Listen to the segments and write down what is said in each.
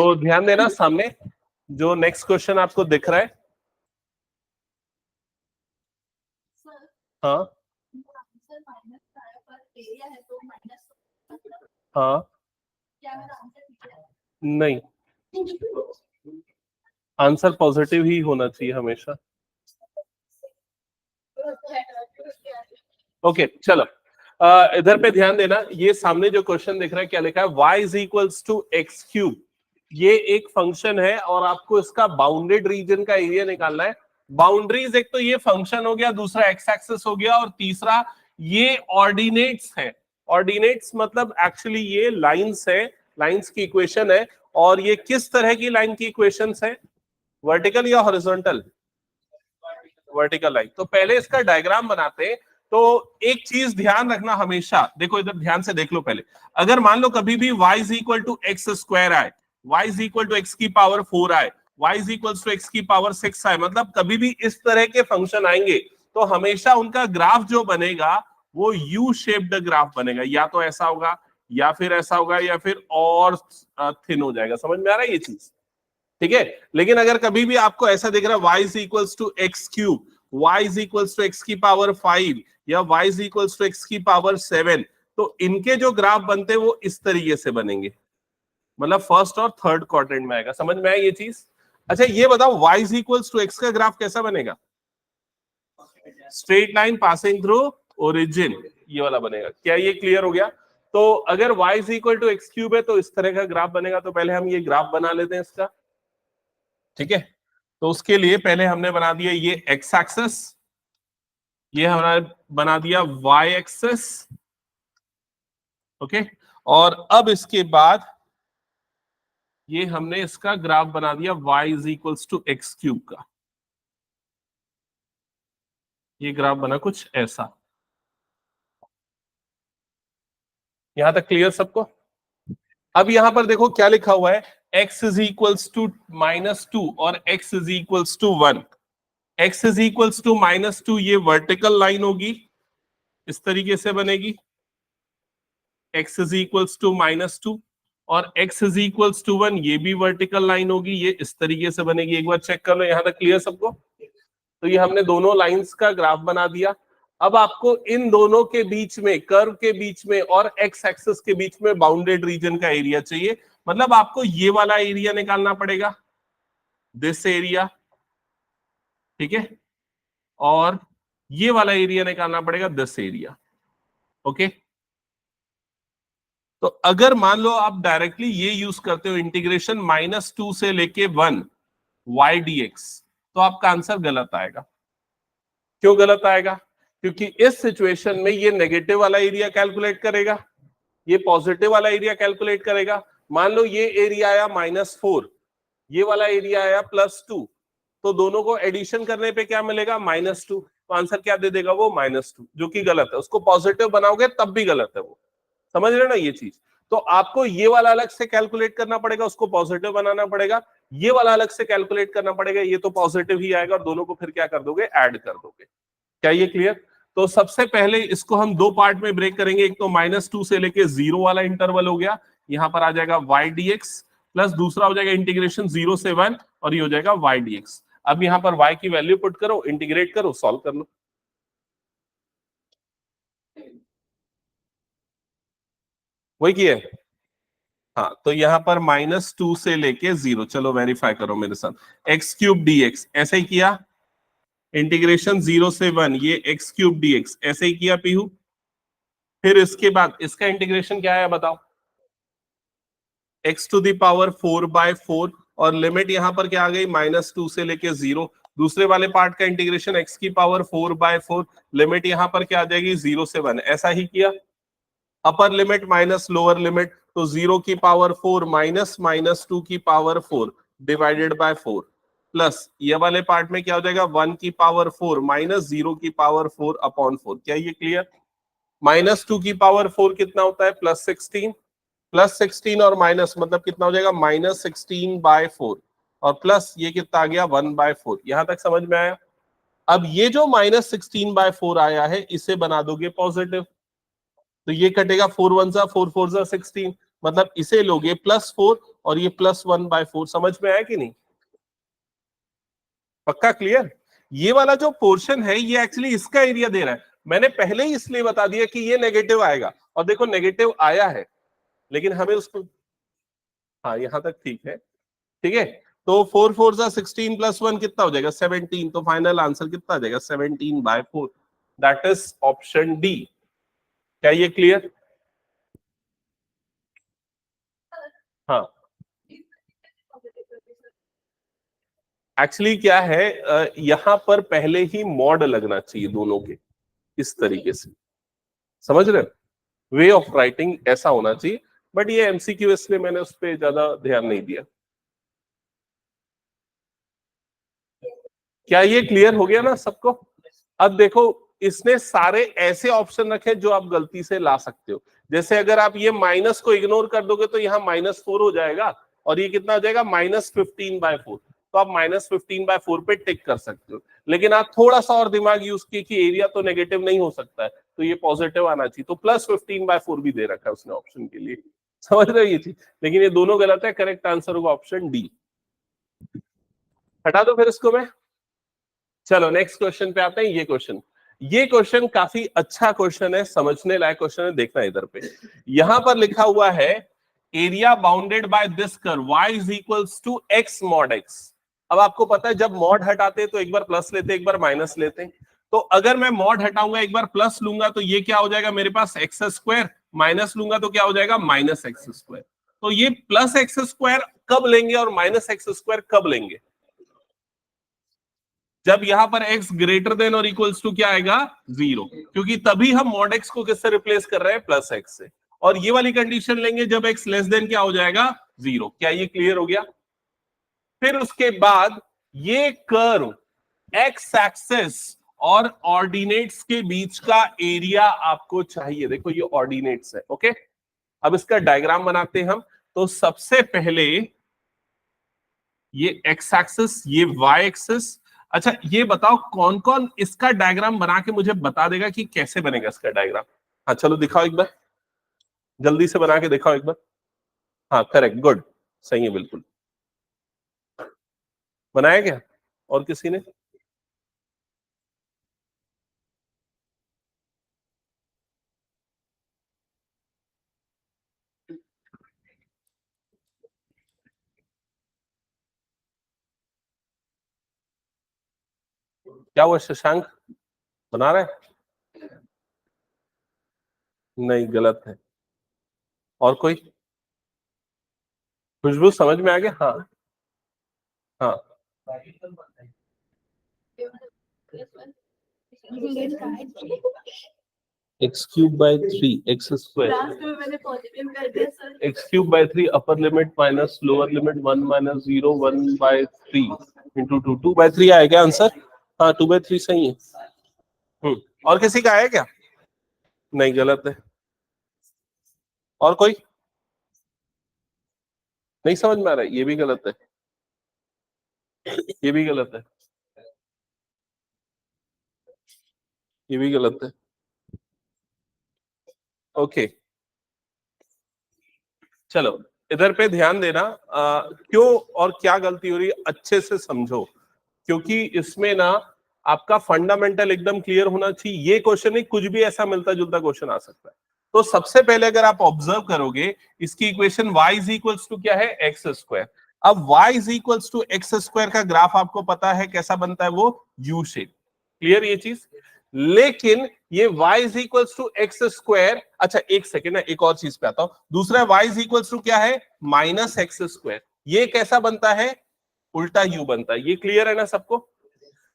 तो ध्यान देना सामने जो नेक्स्ट क्वेश्चन आपको दिख रहा है। हाँ हाँ नहीं, आंसर पॉजिटिव ही होना चाहिए हमेशा। ओके चलो, इधर पे ध्यान देना, ये सामने जो क्वेश्चन दिख रहा है क्या लिखा है, y is equals to x cube. ये एक फंक्शन है और आपको इसका बाउंडेड रीजन का एरिया निकालना है। बाउंड्रीज एक तो ये फंक्शन हो गया, दूसरा एक्स एक्सिस हो गया, और तीसरा ये ऑर्डिनेट्स है। ऑर्डिनेट्स मतलब एक्चुअली ये लाइंस है, लाइंस की इक्वेशन है। और ये किस तरह की लाइन की इक्वेशंस है, वर्टिकल या हॉरिजॉन्टल? Vertical line. तो पहले इसका डायग्राम बनाते हैं। तो एक चीज ध्यान रखना हमेशा, देखो इधर ध्यान से देख लो पहले। अगर मान लो कभी भी y is equal to x square आए, y is equal to x की पावर 4 आए, y is equal to x की पावर 6 आए, मतलब कभी भी इस तरह के फंक्शन आएंगे तो हमेशा उनका ग्राफ जो बनेगा वो यू शेप्ड ग्राफ बनेगा। या तो ऐसा होगा, या फिर ऐसा होगा, या फिर और थिन हो जाएगा। समझ में आ रहा है ये चीज? ठीक है। लेकिन अगर कभी भी आपको ऐसा दिख रहा है y is equals to x cube, y is equals to x की पावर 5 या y is equals to x की पावर 7, तो इनके जो ग्राफ बनते हैं वो इस तरीके से बनेंगे, मतलब फर्स्ट और थर्ड क्वाड्रेंट में आएगा। समझ में आया ये चीज? अच्छा ये बताओ y is equals to x का ग्राफ कैसा बनेगा? Straight line passing through origin, ये वाला बनेगा। क्या ये क्लियर हो गया? तो अगर y is equal to x cube है तो इस तरह का ग्राफ बनेगा। तो पहले हम ये ग्राफ बना लेते हैं इसका, ठीक है। तो उसके लिए पहले हमने बना दिया ये एक्स एक्सिस, ये हमारा बना दिया वाई एक्सिस, ओके। और अब इसके बाद ये हमने इसका ग्राफ बना दिया y is equals to x cube का। ये ग्राफ बना कुछ ऐसा। यहां तक क्लियर सबको? अब यहां पर देखो क्या लिखा हुआ है, x इज इक्वल्स टू -2 और x is equals to 1। x is equals to -2 ये वर्टिकल लाइन होगी, इस तरीके से बनेगी, x इज इक्वल्स टू -2, और x इज इक्वल्स टू 1 ये भी वर्टिकल लाइन होगी, ये इस तरीके से बनेगी। एक बार चेक कर लो, यहां तक क्लियर सबको? तो ये हमने दोनों लाइंस का ग्राफ बना दिया। अब आपको इन दोनों के बीच में, कर्व के बीच में और एक्स एक्सिस के बीच में बाउंडेड रीजन का एरिया चाहिए। मतलब आपको ये वाला एरिया निकालना पड़ेगा, दिस एरिया, ठीक है, और ये वाला एरिया निकालना पड़ेगा, दिस एरिया, ओके। तो अगर मान लो आप डायरेक्टली ये यूज करते हो, इंटीग्रेशन -2 से लेके 1 y dx, तो आपका आंसर गलत आएगा। क्यों गलत आएगा? क्योंकि इस सिचुएशन में ये नेगेटिव वाला एरिया कैलकुलेट करेगा, ये पॉजिटिव वाला एरिया कैलकुलेट करेगा। मान लो ये एरिया आया -4, ये वाला एरिया आया +2, तो दोनों को एडिशन करने पे क्या मिलेगा? -2। तो आंसर क्या दे देगा वो? -2, जो कि गलत है। उसको पॉजिटिव बनाओगे तब भी गलत है वो। समझ रहे ना ये चीज? तो आपको ये वाला अलग से कैलकुलेट करना पड़ेगा, उसको पॉजिटिव बनाना पड़ेगा। ये वाला अलग से कैलकुलेट करना पड़ेगा, ये तो पॉजिटिव ही आएगा, और दोनों को फिर क्या कर दोगे? ऐड कर दोगे। क्या ये क्लियर? तो सबसे पहले इसको हम दो पार्ट में ब्रेक करेंगे। एक तो -2 से लेके 0 वाला इंटरवल हो गया, यहां पर आ जाएगा y dx, प्लस दूसरा हो जाएगा इंटीग्रेशन 0 से 1, और ये हो जाएगा y dx। अब यहां पर y की वैल्यू पुट करो, इंटीग्रेट करो, सॉल्व कर लो। वही किया है? हाँ, तो यहां पर -2 से लेके 0, चलो वेरीफाई करो मेरे साथ, x³ dx ऐसे ही किया, इंटीग्रेशन 0 से 1 ये x³ dx ऐसे ही किया पीहू। फिर इसके बाद इसका इंटीग्रेशन क्या है बताओ? x टू द पावर 4/4, और लिमिट यहां पर क्या आ गई? -2 से लेके 0। दूसरे वाले पार्ट का इंटीग्रेशन x की पावर 4/4, लिमिट यहां पर क्या आ जाएगी? 0 से 1, ऐसा ही किया। Upper limit minus lower limit, तो 0 की पावर 4 माइनस -2 की पावर 4 डिवाइडेड बाय 4, प्लस ये वाले पार्ट में क्या हो जाएगा? 1 की पावर 4 माइनस 0 की पावर 4 अपॉन 4। क्या ये क्लियर? -2 की पावर 4 कितना होता है? +16, +16 और माइनस मतलब कितना हो जाएगा? -16/4, और प्लस ये कितना आ गया? 1/4। यहां तक समझ में आया? अब ये जो -16/4 आया है इसे बना दोगे पॉजिटिव, तो ये कटेगा 4 1 4 4 16, मतलब इसे लोगे +4 और ये +1/4। समझ में आया कि नहीं? पक्का क्लियर? ये वाला जो पोर्शन है ये एक्चुअली इसका एरिया दे रहा है। मैंने पहले ही इसलिए बता दिया कि ये नेगेटिव आएगा, और देखो नेगेटिव आया है, लेकिन हमें उसको, हाँ यहां तक ठीक है, ठीक है। तो 4 4 16 +1 कितना हो जाएगा? 17। तो फाइनल आंसर कितना आ जाएगा? 17/4। That is option D. क्या ये क्लियर? हाँ, एक्चुअली क्या है, यहां पर पहले ही मॉड लगना चाहिए दोनों के, इस तरीके से, समझ रहे हो? वे ऑफ राइटिंग ऐसा होना चाहिए, बट ये एमसीक्यू इसलिए मैंने उस पर ज्यादा ध्यान नहीं दिया। क्या ये क्लियर हो गया ना सबको? अब देखो, इसने सारे ऐसे ऑप्शन रखे जो आप गलती से ला सकते हो। जैसे अगर आप ये माइनस को इग्नोर कर दोगे तो यहाँ -4 हो जाएगा, और ये कितना हो जाएगा? -15/4। तो आप -15/4 पे टिक कर सकते हो। लेकिन आप थोड़ा सा और दिमाग यूज किए कि एरिया तो नेगेटिव नहीं हो सकता है, तो ये पॉजिटिव आना चाहिए, तो +15/4 भी दे रखा है उसने ऑप्शन के लिए। समझ रहे हो ये चीज? लेकिन ये दोनों गलत है, करेक्ट आंसर होगा ऑप्शन डी। हटा दो फिर इसको मैं। चलो नेक्स्ट क्वेश्चन पे आते हैं। ये क्वेश्चन काफी अच्छा क्वेश्चन है, समझने लायक क्वेश्चन है। देखना इधर पे, यहां पर लिखा हुआ है area bounded by this curve y is equals to x mod x। अब आपको पता है जब मॉड हटाते हैं तो एक बार प्लस लेते हैं, एक बार माइनस लेते हैं। तो अगर मैं मॉड हटाऊंगा, एक बार प्लस लूंगा, तो ये क्या हो जाएगा मेरे पास? x²। माइनस लूंगा तो क्या हो जाएगा? -x²। तो ये +x² कब लेंगे और -x² कब लेंगे? जब यहां पर x ग्रेटर देन और इक्वल्स टू क्या आएगा? 0। क्योंकि तभी हम मॉड x को किससे रिप्लेस कर रहे हैं? +x से। और ये वाली कंडीशन लेंगे जब x लेस देन क्या हो जाएगा? 0। क्या ये क्लियर हो गया? फिर उसके बाद ये कर्व x एक्सेस और ऑर्डिनेट्स के बीच का एरिया आपको चाहिए। देखो ये ऑर्डिनेट्स है, ओके। अब इसका डायग्राम बनाते हैं हम। तो सबसे पहले ये x एक्सिस, ये y एक्सिस। अच्छा ये बताओ कौन कौन इसका डायग्राम बना के मुझे बता देगा कि कैसे बनेगा इसका डायग्राम? हाँ चलो दिखाओ एक बार, जल्दी से बना के दिखाओ एक बार। हाँ करेक्ट, गुड, सही है, बिल्कुल बनाया क्या? और किसी ने? क्या हुआ शशांक, बना रहा है? नहीं, गलत है। और कोई? खुशबू समझ में आ गया? हाँ हाँ। x³/3 x³/3 upper limit minus lower limit 1 - 0 1/3 into 2 2/3 आएगा आंसर। हाँ 2/3 सही है। और किसी का आया क्या? नहीं, गलत है। और कोई? नहीं समझ में आ रहा है? ये भी गलत है, ये भी गलत है, ये भी गलत है। ओके चलो इधर पे ध्यान देना। क्यों और क्या गलती हो रही है अच्छे से समझो, क्योंकि इसमें ना आपका फंडामेंटल एकदम क्लियर होना चाहिए। ये क्वेश्चन नहीं, कुछ भी ऐसा मिलता जुलता क्वेश्चन आ सकता है। तो सबसे पहले अगर आप ऑब्जर्व करोगे, इसकी equation y is equals to क्या है? x²। अब y is equals to x² का ग्राफ आपको पता है कैसा बनता है? वो यू शेप। क्लियर ये चीज? लेकिन ये y is equals to x²। अच्छा एक सेकेंड ना, एक और चीज पे आता हूं। दूसरा y इज इक्वल्स टू क्या है? -x²। ये कैसा बनता है? उल्टा u बनता है। ये क्लियर है ना सबको?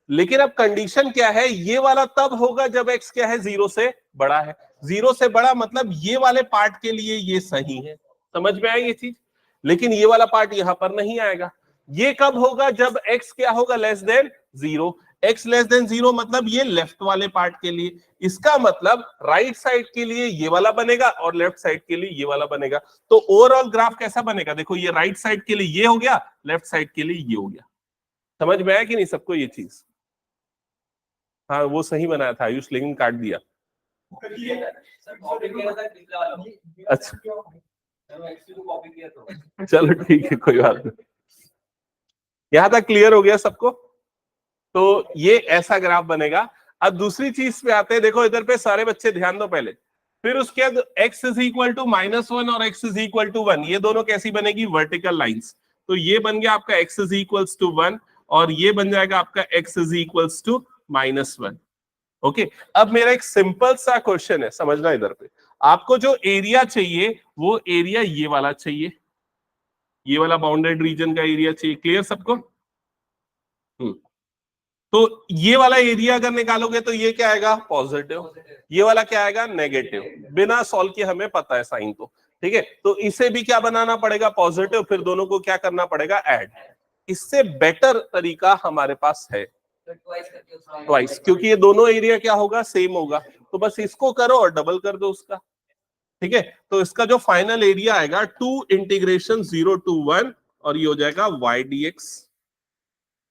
लेकिन अब कंडीशन क्या है? ये वाला तब होगा जब x क्या है? 0 से बड़ा है। 0 से बड़ा मतलब ये वाले पार्ट के लिए ये सही है। समझ में आई ये चीज? लेकिन ये वाला पार्ट यहां पर नहीं आएगा। ये कब होगा? जब x क्या होगा? Less than 0। x less than 0 मतलब ये लेफ्ट वाले पार्ट के लिए। इसका मतलब राइट साइड के लिए ये वाला बनेगा और लेफ्ट साइड के लिए ये वाला बनेगा। तो ओवरऑल ग्राफ कैसा बनेगा? देखो ये राइट साइड के लिए ये हो गया, लेफ्ट साइड के लिए ये हो गया। समझ में आया कि नहीं सबको ये चीज? हाँ वो सही बनाया था आयुष, लेकिन काट दिया। अच्छा चलो ठीक है, कोई बात नहीं। यहां तक क्लियर हो गया सबको? तो ये ऐसा ग्राफ बनेगा। अब दूसरी चीज पे आते हैं, देखो इधर पे सारे बच्चे ध्यान दो पहले। फिर उसके बाद x इज इक्वल टू -1 और x इज इक्वल टू 1, ये दोनों कैसी बनेगी? Vertical lines. तो ये बन गया आपका x इज इक्वल्स टू 1 और ये बन जाएगा आपका x is equals to -1। Okay, अब मेरा एक सिंपल सा क्वेश्चन है, समझना इधर पे। आपको जो एरिया चाहिए वो एरिया ये वाला चाहिए, ये वाला बाउंडेड रीजन का एरिया चाहिए। क्लियर सबको? तो ये वाला एरिया अगर निकालोगे तो ये क्या आएगा? पॉजिटिव। ये वाला क्या आएगा? नेगेटिव। बिना सॉल्व किए हमें पता है साइन तो, ठीक है। तो इसे भी क्या बनाना पड़ेगा? पॉजिटिव। फिर दोनों को क्या करना पड़ेगा? ऐड। इससे बेटर तरीका हमारे पास है ट्वाइस, क्योंकि ये दोनों एरिया क्या होगा? सेम होगा। तो बस इसको करो और डबल कर दो उसका, ठीक है। तो इसका जो फाइनल एरिया आएगा 2 इंटीग्रेशन 0 to 1 और ये हो जाएगा y dx।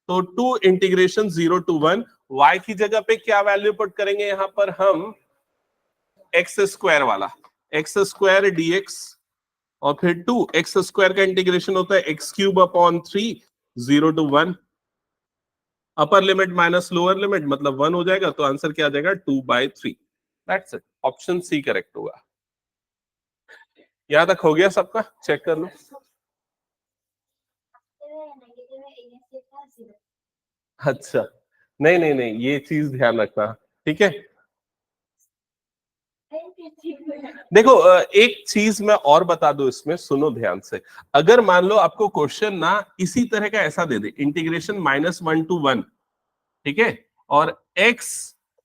तो 2 इंटीग्रेशन 0 to 1, y की जगह पे क्या वैल्यू पुट करेंगे? यहां पर हम एक्स स्क्वायर वाला, एक्स स्क्वायर dx और फिर 2 एक्स स्क्वायर का इंटीग्रेशन होता है x³ upon 3 0 to 1। Upper limit minus lower limit मतलब 1 हो जाएगा, तो आंसर क्या आ जाएगा? 2/3। That's it, option C correct होगा। यहां तक हो गया सबका? चेक कर लो। अच्छा, नहीं नहीं नहीं, ये चीज ध्यान रखना, ठीक है। देखो एक चीज मैं और बता दूं इसमें, सुनो ध्यान से। अगर मान लो आपको क्वेश्चन ना इसी तरह का ऐसा दे दे, इंटीग्रेशन -1 to 1, ठीक है, और x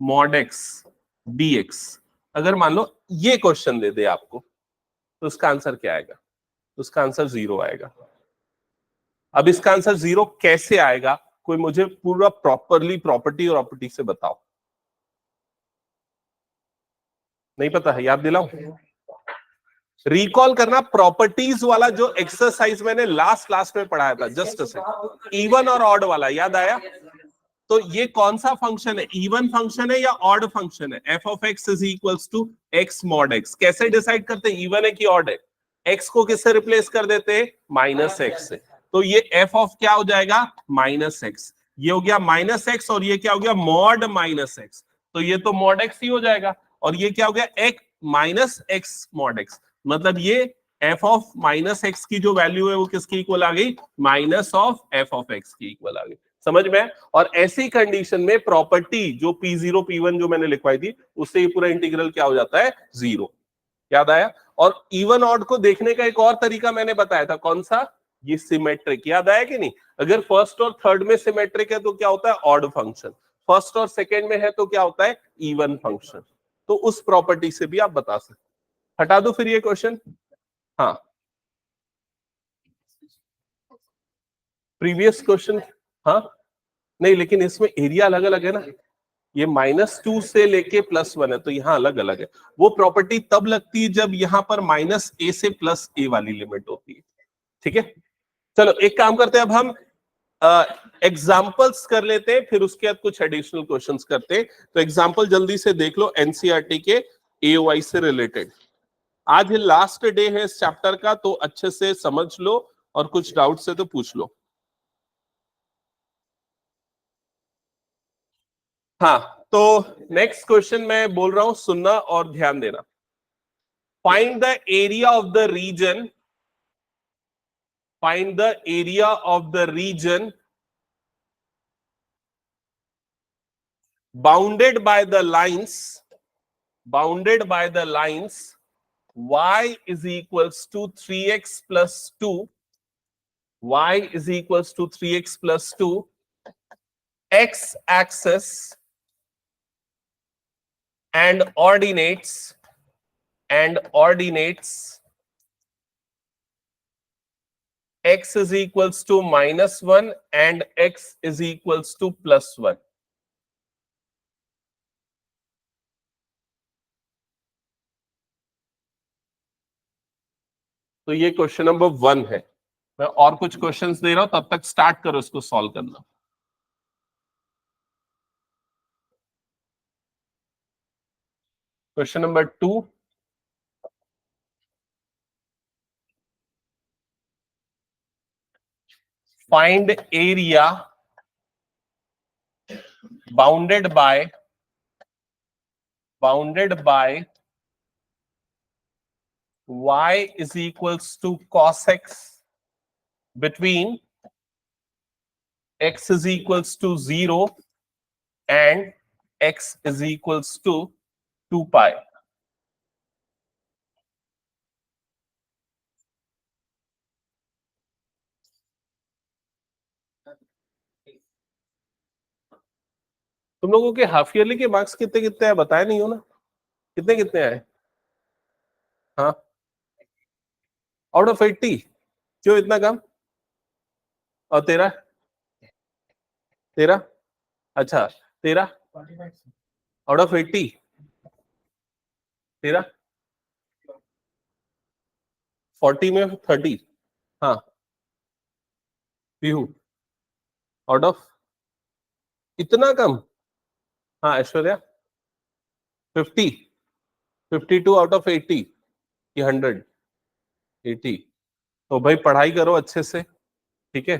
mod x dx, अगर मान लो ये क्वेश्चन दे दे आपको, तो उसका आंसर क्या आएगा? उसका आंसर 0 आएगा। अब इसका आंसर 0 कैसे आएगा? कोई मुझे पूरा प्रॉपरली प्रॉपर्टी से बताओ। नहीं पता है? याद दिलाओ, रिकॉल करना। प्रॉपर्टीज वाला जो एक्सरसाइज मैंने लास्ट में पढ़ाया था, जस्ट से इवन और ऑड वाला, याद आया? तो ये कौन सा फंक्शन है? इवन फंक्शन है या ऑड फंक्शन है? F of x is equals to x mod x. कैसे डिसाइड करते हैं इवन है कि ऑड है? एक्स को किससे रिप्लेस कर देते हैं? -x से। तो ये एफ ऑफ क्या हो जाएगा? -x। ये हो गया -x और ये क्या हो गया? Mod -x। तो ये तो मॉड x ही हो जाएगा। और ये क्या हो गया? एक -x मॉड x। मतलब ये एफ ऑफ -x की जो वैल्यू है वो किसकी इक्वल आ गई? Minus of F of x की इक्वल आ गई। समझ में? और ऐसी कंडीशन में प्रॉपर्टी जो P0 P1 जो मैंने लिखवाई थी, उससे ये पूरा इंटीग्रल क्या हो जाता है? 0। याद आया? और इवन ऑड को देखने का एक और तरीका मैंने बताया था, कौन सा? ये सिमेट्रिक। याद आया कि नहीं? अगर फर्स्ट और थर्ड में सिमेट्रिक है तो क्या होता है? Odd function. फर्स्ट और सेकेंड में है तो क्या होता है? Even function. तो उस प्रॉपर्टी से भी आप बता सकते। हटा दो फिर ये क्वेश्चन। हाँ, प्रीवियस क्वेश्चन। हाँ, नहीं लेकिन इसमें एरिया अलग अलग है ना। ये -2 से लेके +1 है, तो यहाँ अलग अलग है। वो प्रॉपर्टी तब लगती है जब यहाँ पर -a से +a वाली लिमिट होती है, ठीक है। चलो एक काम करते हैं, अब हम एग्जाम्पल्स कर लेते हैं, फिर उसके बाद कुछ एडिशनल क्वेश्चंस करते हैं। तो एग्जाम्पल जल्दी से देख लो एनसीईआरटी के एओआई से रिलेटेड। आज लास्ट डे है इस चैप्टर का, तो अच्छे से समझ लो और कुछ डाउट है तो पूछ लो। हाँ, तो नेक्स्ट क्वेश्चन मैं बोल रहा हूं, सुनना और ध्यान देना। Find the area of the region, find the area of the region bounded by the lines, bounded by the lines y is equals to 3x plus 2, y is equals to 3x plus 2, x axis and ordinates x is equals to -1 and x is equals to +1। तो ये question number 1 है। मैं और कुछ questions दे रहा हूं, तब तक स्टार्ट करो इसको सॉल्व करना। Question number 2, find area bounded bye y is equals to cos x between x is equals to 0 and x is equals to 2 pi. तुम लोगों के हाफ ईयरली के मार्क्स कितने कितने हैं बताए नहीं हो ना, कितने कितने आए? हाँ, आउट ऑफ 80 क्यों इतना कम? और तेरा तेरा अच्छा तेरा आउट ऑफ 80 तेरा 40 में 30। हाँ पीहू आउट ऑफ इतना कम। हाँ ऐश्वर्या 50 52 आउट ऑफ 80 कि 100 80। तो भाई पढ़ाई करो अच्छे से, ठीक है।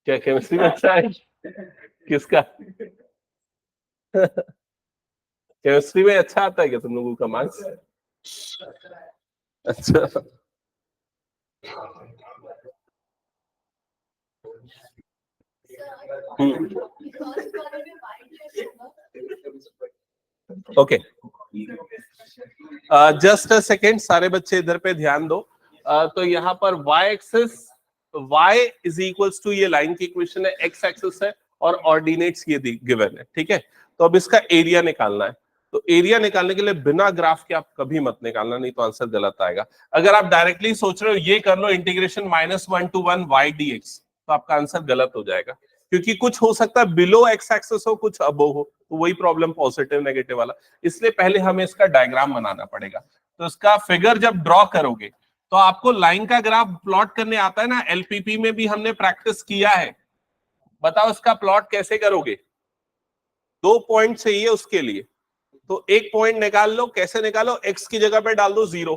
क्या केमिस्ट्री में अच्छा है? किसका? केमिस्ट्री में अच्छा आता है क्या तुम लोगों का मार्क्स? अच्छा ओके जस्ट अ सेकेंड, सारे बच्चे इधर पे ध्यान दो। तो यहाँ पर y axis y is equals to ये लाइन की इक्वेशन है, x एक्सिस है और ऑर्डिनेट्स ये गिवन है, ठीक है। तो अब इसका एरिया निकालना है। तो एरिया निकालने के लिए बिना ग्राफ के आप कभी मत निकालना, नहीं तो आंसर गलत आएगा। अगर आप डायरेक्टली सोच रहे हो ये कर लो इंटीग्रेशन -1 to 1 y dx, तो आपका आंसर गलत हो जाएगा, क्योंकि कुछ हो सकता है बिलो एक्स एक्सिस हो, कुछ अबो हो, तो वही प्रॉब्लम पॉजिटिव नेगेटिव वाला। इसलिए पहले हमें इसका डायग्राम बनाना पड़ेगा। तो इसका फिगर जब ड्रॉ करोगे तो आपको लाइन का ग्राफ प्लॉट करने आता है ना, एलपीपी में भी हमने प्रैक्टिस किया है। बताओ इसका प्लॉट कैसे करोगे? 2 पॉइंट चाहिए उसके लिए, तो एक पॉइंट निकाल लो। कैसे निकालो? एक्स की जगह पे डाल दो 0।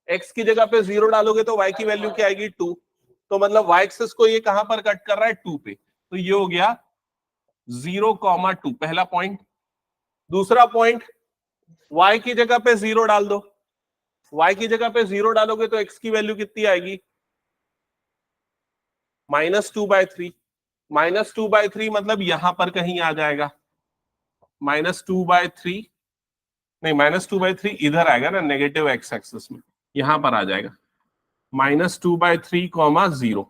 एक्स की जगह पे 0 डालोगे तो y की वैल्यू क्या आएगी? 2। तो मतलब y एक्सिस को ये कहां पर कट कर रहा है? 2 पे। तो ये हो गया 0,2 पहला पॉइंट। दूसरा पॉइंट y की जगह पे 0 डाल दो। y की जगह पे 0 डालोगे तो x की वैल्यू कितनी आएगी? -2/3। -2/3 मतलब यहां पर कहीं आ जाएगा। -2/3 नहीं, -2/3 इधर आएगा ना, नेगेटिव एक्स एक्सिस में, यहां पर आ जाएगा -2/3, 0।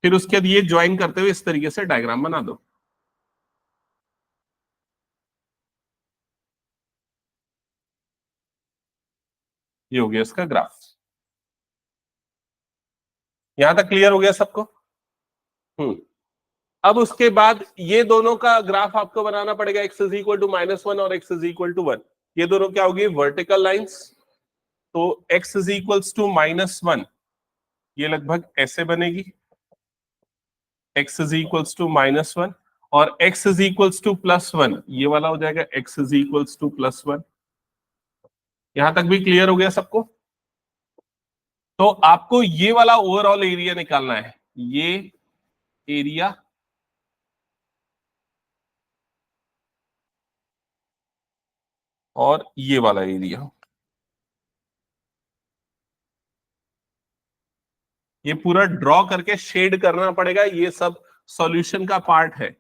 फिर उसके बाद ये ज्वाइन करते हुए इस तरीके से डायग्राम बना दो। ये हो गया इसका ग्राफ। यहां तक क्लियर हो गया सबको? अब उसके बाद ये दोनों का ग्राफ आपको बनाना पड़ेगा, x इज इक्वल टू -1 और x इज इक्वल टू 1। ये दोनों क्या होगी? Vertical lines. तो x इज इक्वल्स टू -1 ये लगभग ऐसे बनेगी, x इज इक्वल्स टू -1, और x इज इक्वल्स टू +1 ये वाला हो जाएगा x इज इक्वल्स टू +1। यहां तक भी क्लियर हो गया सबको? तो आपको ये वाला ओवरऑल एरिया निकालना है, ये एरिया और ये वाला एरिया, ये पूरा ड्रॉ करके शेड करना पड़ेगा। ये सब सॉल्यूशन का पार्ट है।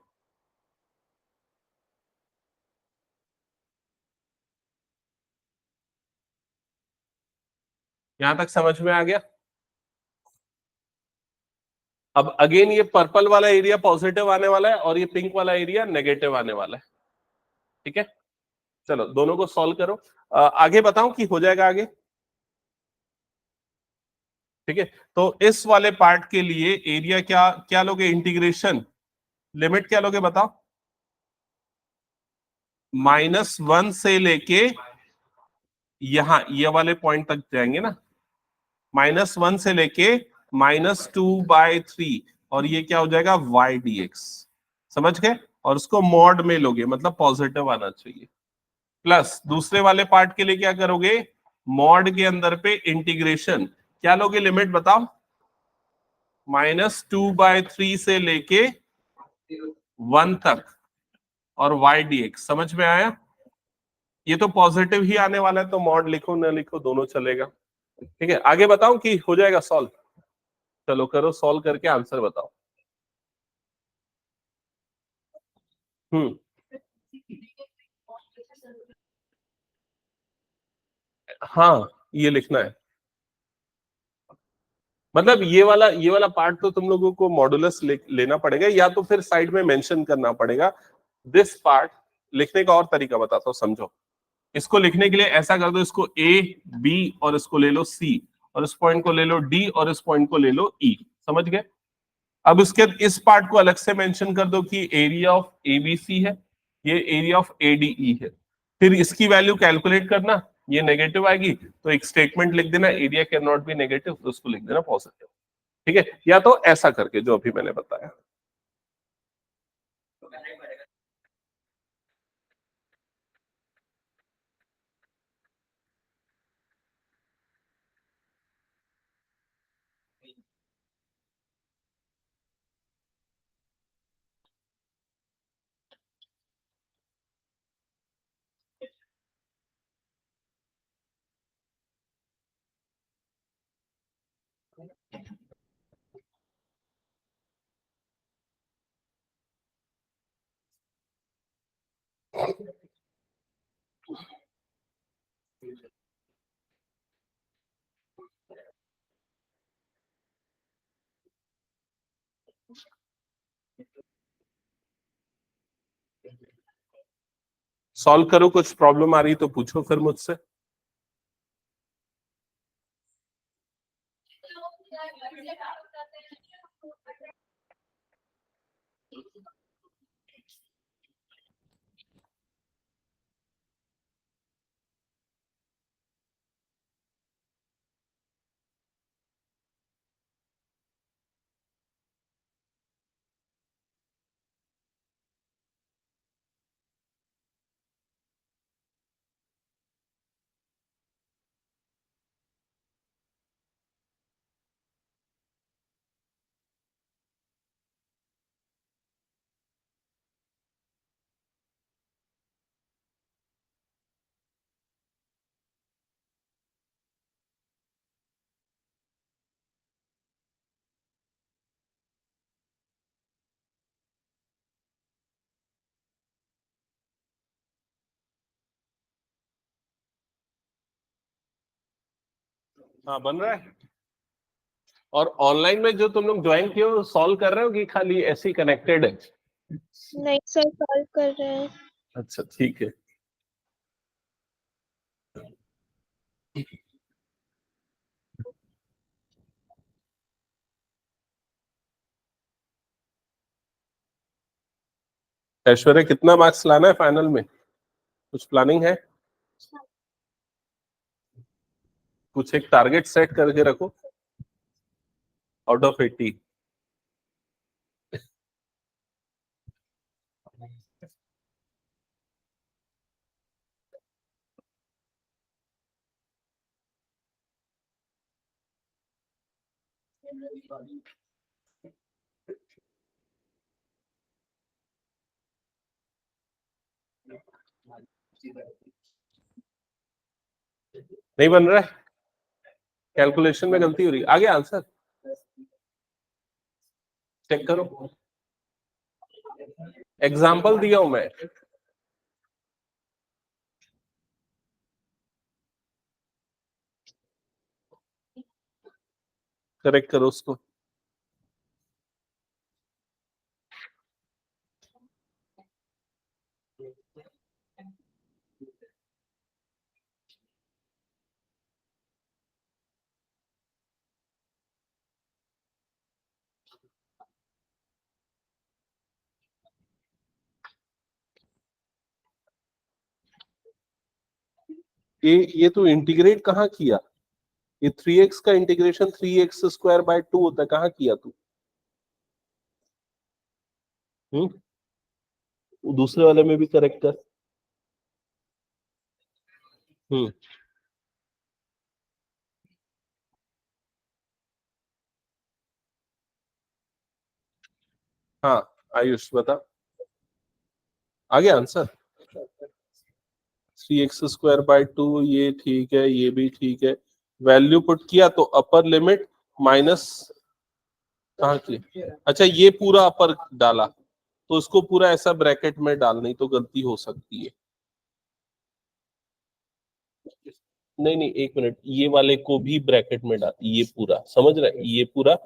यहां तक समझ में आ गया? अब अगेन ये पर्पल वाला एरिया पॉजिटिव आने वाला है और ये पिंक वाला एरिया नेगेटिव आने वाला है, ठीक है। चलो दोनों को सॉल्व करो। आगे बताऊं कि हो जाएगा आगे? ठीक है। तो इस वाले पार्ट के लिए एरिया क्या क्या लोगे? इंटीग्रेशन लिमिट क्या लोगे बताओ? -1 से लेके यहां ये वाले पॉइंट तक जाएंगे ना, -1 से लेके -2/3, और ये क्या हो जाएगा? y dx। समझ गए? और उसको मॉड में लोगे, मतलब पॉजिटिव आना चाहिए। प्लस दूसरे वाले पार्ट के लिए क्या करोगे? मॉड के अंदर पे इंटीग्रेशन क्या लोगे, लिमिट बताओ, -2/3 से लेके 1 तक और y dx, समझ में आया? ये तो पॉजिटिव ही आने वाला है, तो मॉड लिखो ना लिखो दोनों चलेगा। ठीक है, आगे बताओ कि हो जाएगा सॉल्व। चलो करो सॉल्व करके आंसर बताओ। हम्म, हाँ ये लिखना है, मतलब ये वाला पार्ट तो तुम लोगों को मॉडुलस लेना पड़ेगा, या तो फिर साइड में मेंशन करना पड़ेगा। दिस पार्ट लिखने का और तरीका बताता हूँ, समझो। इसको लिखने के लिए ऐसा कर दो, इसको ए बी और इसको ले लो सी, और इस पॉइंट को ले लो डी और इस पॉइंट को ले लो ई, समझ गए? अब इसके इस पार्ट को अलग से मेंशन कर दो कि एरिया ऑफ एबीसी है, ये एरिया ऑफ एडीई है। फिर इसकी वैल्यू कैलकुलेट करना, ये नेगेटिव आएगी तो एक स्टेटमेंट लिख देना, area can not be negative, तो उसको लिख देना पॉजिटिव। ठीक है, या तो ऐसा करके जो अभी मैंने बताया। सॉल्व करो, कुछ प्रॉब्लम आ रही तो पूछो फिर मुझसे। हाँ बन रहा है। और ऑनलाइन में जो तुम लोग ज्वाइन किए हो, सॉल्व कर रहे हो कि खाली ऐसे ही कनेक्टेड है? नहीं सर, सॉल्व कर रहे हैं। अच्छा ठीक है। ऐश्वर्या कितना मार्क्स लाना है फाइनल में, कुछ प्लानिंग है? कुछ एक टारगेट सेट करके रखो, आउट ऑफ 80। नहीं बन रहा है, कैलकुलेशन में गलती हो रही है, आगे आंसर चेक करो। एग्जाम्पल दिया हूं मैं, करेक्ट करो उसको। ये तो इंटीग्रेट कहाँ किया? ये 3x का इंटीग्रेशन 3x² 2 होता है, कहाँ किया तू? दूसरे वाले में भी करेक्ट कर। हम्म हाँ आयुष बता, आ गया आंसर। 3x² 2, ये ठीक है, ये भी ठीक है। वैल्यू पुट किया तो अपर लिमिट माइनस कहाँ की, अच्छा ये पूरा अपर डाला, तो इसको पूरा ऐसा ब्रैकेट में डाल, नहीं तो गलती हो सकती है। नहीं नहीं एक मिनट, ये वाले को भी ब्रैकेट में डाल, ये पूरा समझ रहा है, ये पूरा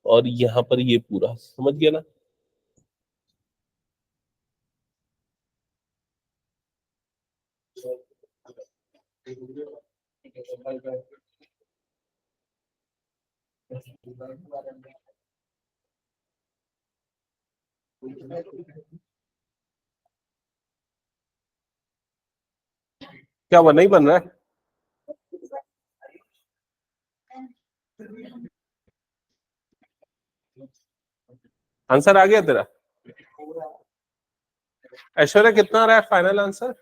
और यहाँ पर ये पूरा, समझ गया ना। क्या वो नहीं बन रहा है? आंसर आ गया तेरा? ऐश्वर्या कितना आ रहा है फाइनल आंसर?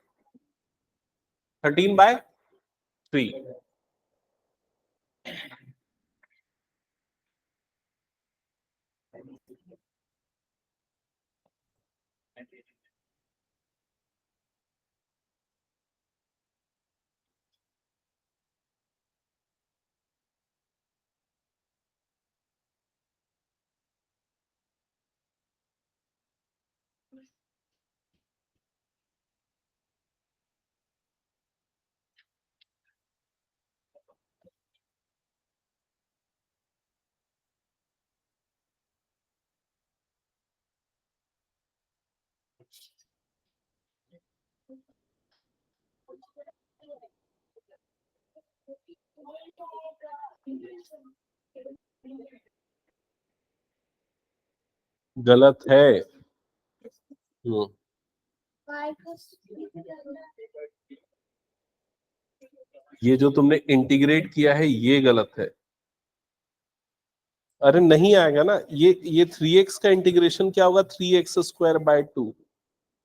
13/3। गलत है। हम्म, ये जो तुमने इंटीग्रेट किया है ये गलत है। अरे नहीं आएगा ना, ये 3x का इंटीग्रेशन क्या होगा? 3x² 2।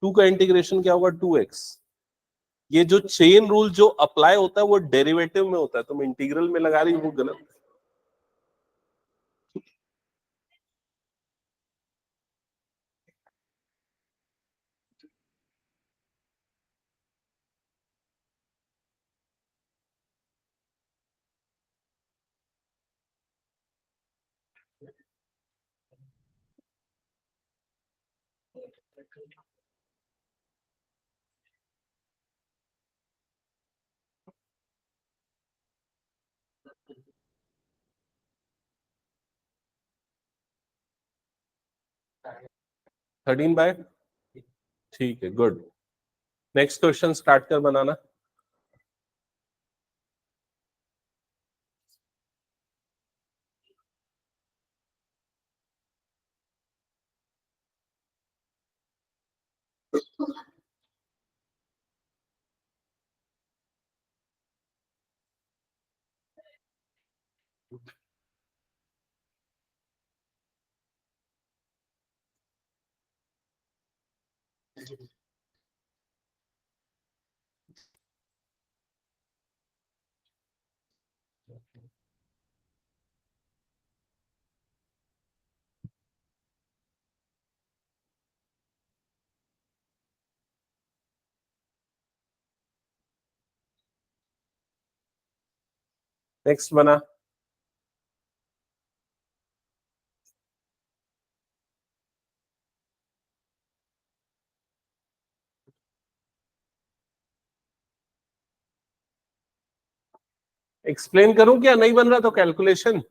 2 का इंटीग्रेशन क्या होगा? 2x। ये जो चेन रूल जो अप्लाई होता है वो डेरिवेटिव में होता है, तुम इंटीग्रल में लगा रही हो, वो गलत है। 13/। ठीक है, गुड। नेक्स्ट क्वेश्चन स्टार्ट कर बनाना। नेक्स्ट बना। एक्सप्लेन करूं क्या? नहीं बन रहा तो कैलकुलेशन।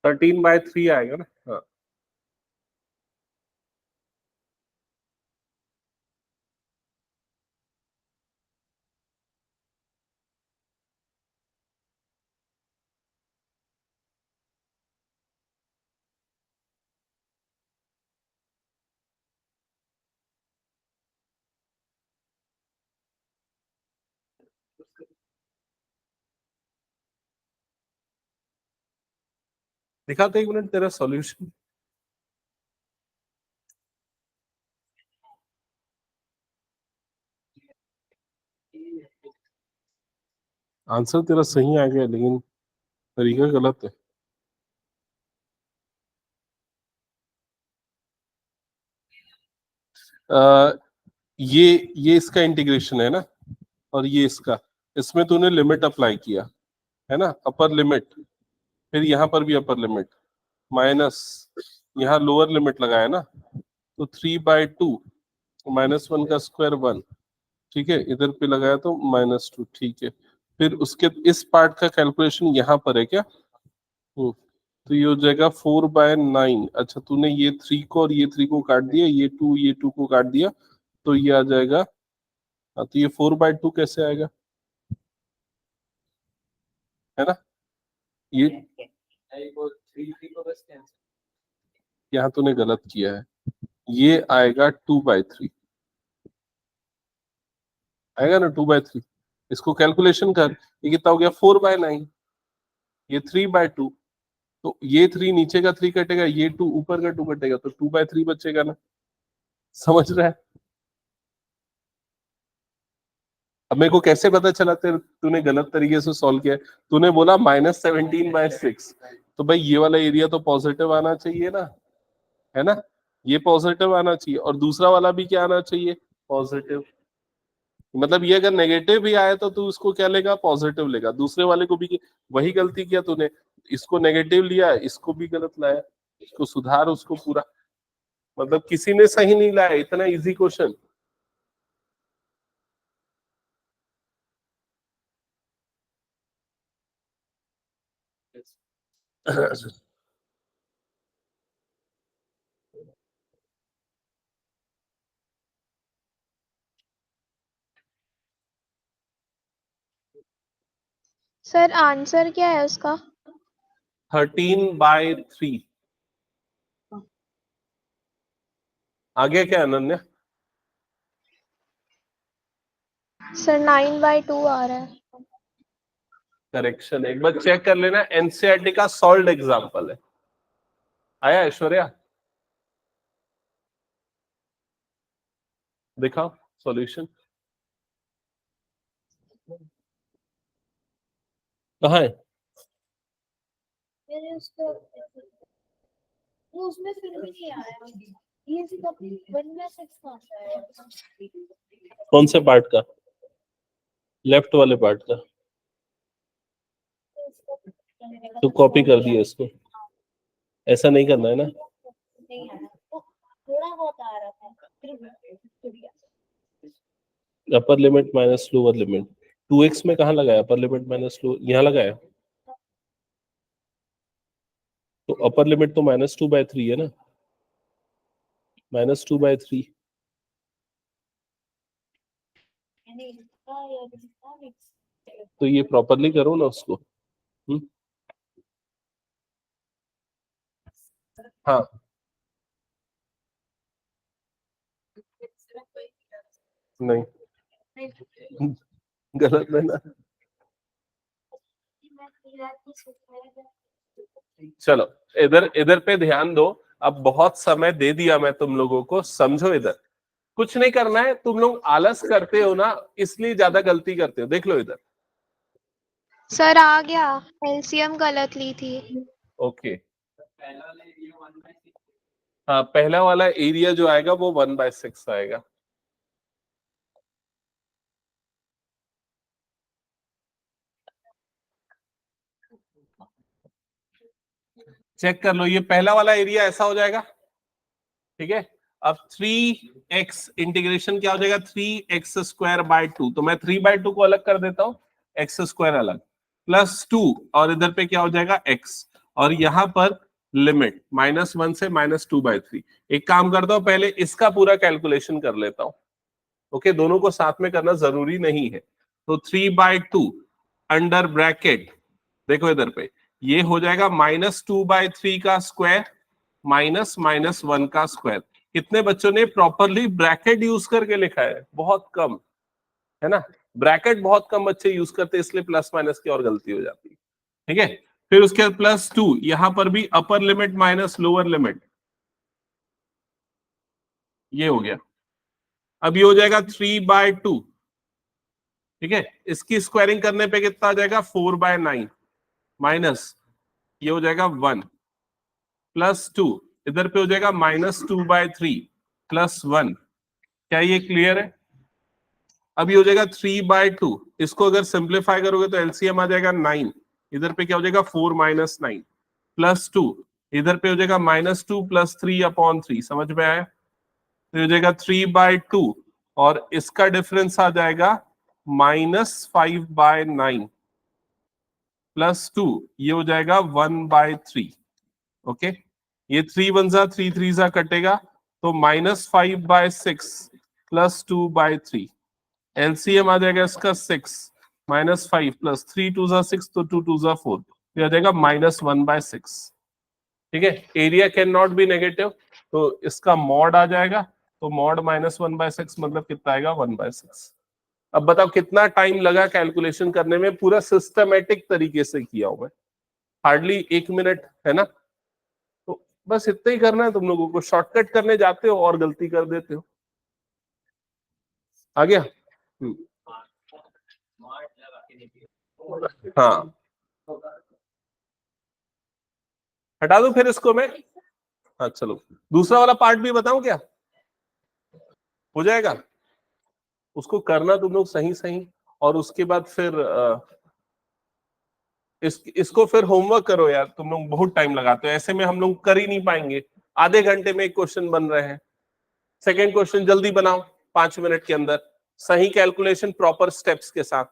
थर्टीन बाय थ्री आएगा ना? हाँ दिखा तो 1 मिनट तेरा सॉल्यूशन। आंसर तेरा सही आ गया लेकिन तरीका गलत है। ये इसका इंटीग्रेशन है ना, और ये इसका, इसमें तूने लिमिट अप्लाई किया है ना, अपर लिमिट, फिर यहाँ पर भी अपर लिमिट, माइनस यहाँ लोअर लिमिट लगाया ना, तो 3/2 -1 का स्क्वायर 1, ठीक है, इधर पे लगाया तो -2, ठीक है। फिर उसके इस पार्ट का कैलकुलेशन यहाँ पर है क्या? तो ये हो जाएगा 4/9। अच्छा, तूने ये 3 को और ये 3 को काट दिया, ये 2 को काट दिया, तो ये आ जाएगा। हाँ, तो ये 4/2 कैसे आएगा, है ना? ये यहाँ तूने गलत किया है, ये आएगा 2/3, आएगा ना 2/3। इसको कैलकुलेशन कर, ये कितना हो गया 4/9, ये 3/2, तो ये 3 नीचे का 3 कटेगा, ये 2 ऊपर का 2 कटेगा, तो 2/3 बचेगा ना। समझ रहा है? अब मेरे को कैसे पता चला तेरे तूने गलत तरीके से सॉल्व किया है? तूने बोला -17/6, तो भाई ये वाला एरिया तो पॉजिटिव आना चाहिए ना, है ना? ये पॉजिटिव आना चाहिए, और दूसरा वाला भी क्या आना चाहिए, पॉजिटिव। मतलब ये अगर नेगेटिव भी आए तो तू उसको क्या लेगा, पॉजिटिव लेगा। दूसरे वाले को भी वही गलती किया तूने, इसको नेगेटिव लिया, इसको भी गलत लाया, इसको सुधार उसको पूरा। मतलब किसी ने सही नहीं लाया, इतना इजी क्वेश्चन। सर आंसर क्या है उसका? 13/3। आगे क्या अनन्या? सर 9/2 आ रहा है। करेक्शन एक बार चेक कर लेना, एनसीईआरटी का सॉल्व्ड एग्जांपल है। आया ऐश्वर्या? दिखाओ सॉल्यूशन। कहाँ है? मैंने उसको वो उसमें फिर भी नहीं आया। ये इसका 1/6 कहाँ से आया? कौन से पार्ट का? लेफ्ट वाले पार्ट का। तो कॉपी कर दिया इसको, ऐसा नहीं करना है ना। नहीं आया, वो थोड़ा बहुत आ रहा था फिर upper limit minus lower limit 2x में कहाँ लगाया? अपर लिमिट माइनस लोअर यहाँ लगाया, तो अपर लिमिट तो -2/3 है ना, -2/3। तो ये प्रॉपरली करो ना उसको। हाँ, नहीं गलत है ना। चलो इधर इधर पे ध्यान दो। अब बहुत समय दे दिया मैं तुम लोगों को, समझो इधर कुछ नहीं करना है। तुम लोग आलस करते हो ना, इसलिए ज्यादा गलती करते हो। देख लो इधर। सर आ गया, एलसीएम गलत ली थी। ओके, हाँ, पहला वाला एरिया जो आएगा वो 1/6 आएगा। चेक कर लो, ये पहला वाला एरिया ऐसा हो जाएगा, ठीक है। अब 3x इंटीग्रेशन क्या हो जाएगा, 3x² 2। तो मैं 3/2 को अलग कर देता हूं, x² अलग, +2, और इधर पे क्या हो जाएगा x, और यहां पर लिमिट -1 से -2/3। एक काम करता हूं, पहले इसका पूरा कैलकुलेशन कर लेता हूं। ओके, दोनों को साथ में करना जरूरी नहीं है। तो 3/2 अंडर ब्रैकेट, देखो इधर पे, ये हो जाएगा -2/3 का स्क्वायर -(-1) का स्क्वायर। कितने बच्चों ने प्रॉपरली ब्रैकेट यूज करके लिखा है? बहुत कम, है ना। ब्रैकेट बहुत कम बच्चे यूज करते हैं, इसलिए प्लस माइनस की और गलती हो जाती है, ठीक है। फिर उसके बाद +2, यहां पर भी upper limit minus lower limit, ये हो गया। अब ये हो जाएगा 3/2, ठीक है। इसकी स्क्वायरिंग करने पे कितना आ जाएगा 4/9 माइनस ये हो जाएगा 1 +2, इधर पे हो जाएगा -2/3 +1। क्या ये क्लियर है? अब ये हो जाएगा 3/2, इसको अगर सिंप्लीफाई करोगे तो एलसीएम आ जाएगा 9, इधर पे क्या हो जाएगा 4 - 9 +2, इधर पे हो जाएगा -2 + 3/3, समझ में आया? तो हो जाएगा 3/2 और इसका डिफरेंस आ जाएगा -5/9 +2, ये हो जाएगा 1/3। ओके, ये 3 1 जा 3 3 जा कटेगा तो -5/6 +2/3, एलसीएम आ जाएगा इसका 6 -5 +3 2 जा 6 तो 2 2 जा 4, ये आ जाएगा -1/6। ठीक है, area can not be negative तो इसका मॉड आ जाएगा, तो मॉड -1/6 मतलब कितना आएगा 1/6। अब बताओ कितना टाइम लगा कैलकुलेशन करने में, पूरा सिस्टमेटिक तरीके से किया हुआ है, हार्डली 1 मिनट है ना। तो बस इतना ही करना है तुम लोगों को, शॉर्टकट करने जाते हो और गलती कर देते हो। आ गया? हाँ, हटा दो फिर इसको मैं। हाँ चलो, दूसरा वाला पार्ट भी बताऊं क्या? हो जाएगा, उसको करना तुम लोग सही सही, और उसके बाद फिर इसको फिर होमवर्क करो यार, तुम लोग बहुत टाइम लगाते हो, ऐसे में हम लोग कर ही नहीं पाएंगे। आधे घंटे में एक क्वेश्चन बन रहे हैं, सेकंड क्वेश्चन जल्दी बनाओ 5 मिनट के अंदर, सही कैलकुलेशन प्रॉपर स्टेप्स के साथ,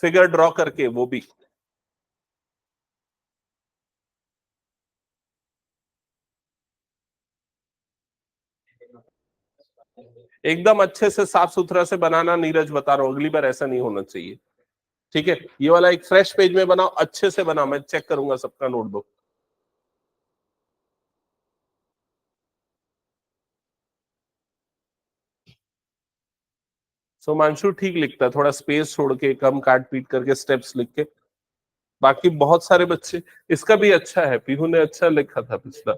फिगर ड्रॉ करके वो भी। एकदम अच्छे से साफ सुथरा से बनाना, नीरज बता रहा हूं, अगली बार ऐसा नहीं होना चाहिए। ठीक है, ये वाला एक फ्रेश पेज में बनाओ, अच्छे से बनाओ, मैं चेक करूंगा सबका नोटबुक। सोमांशु ठीक लिखता है, थोड़ा स्पेस छोड़ के, कम काट पीट करके स्टेप्स लिख के। बाकी बहुत सारे बच्चे, इसका भी अच्छा है, पीहू ने अच्छा लिखा था पिछला।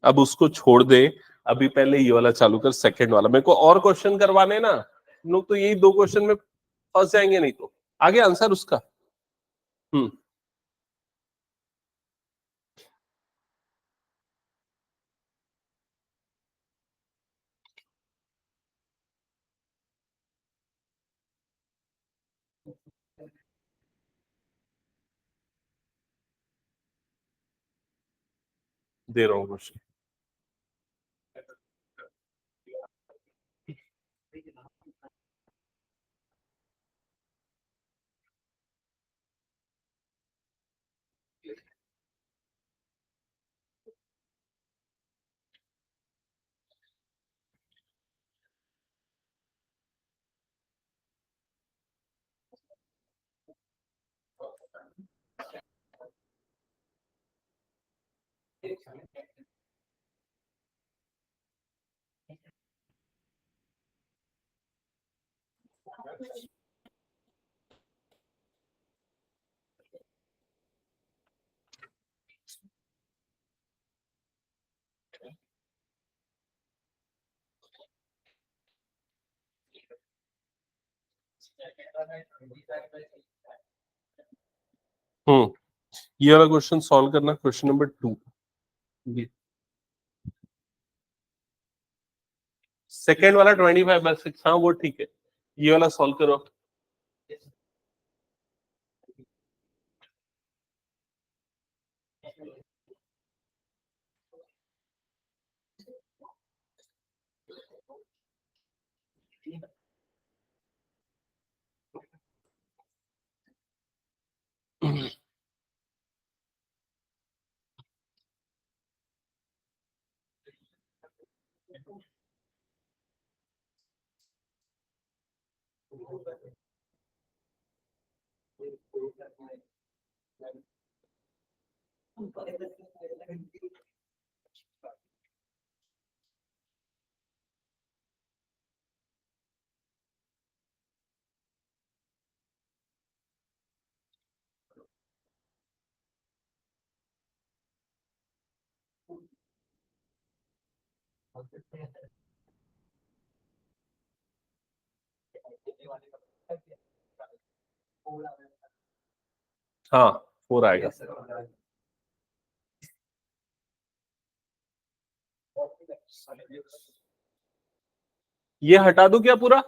अब उसको छोड़ दे, अभी पहले ये वाला चालू कर, सेकंड वाला। मेरे को और क्वेश्चन करवाने ना, हम लोग तो यही 2 क्वेश्चन में फंस जाएंगे, नहीं तो आगे आंसर उसका। हम्म, दे रहा हूँ क्वेश्चन। हम्म, ये वाला क्वेश्चन सॉल्व करना, क्वेश्चन नंबर 2। सेकेंड वाला 25/6, हाँ वो ठीक है, ये वाला सॉल्व करो। हाँ 4 आएगा। ये हटा दूं क्या पूरा?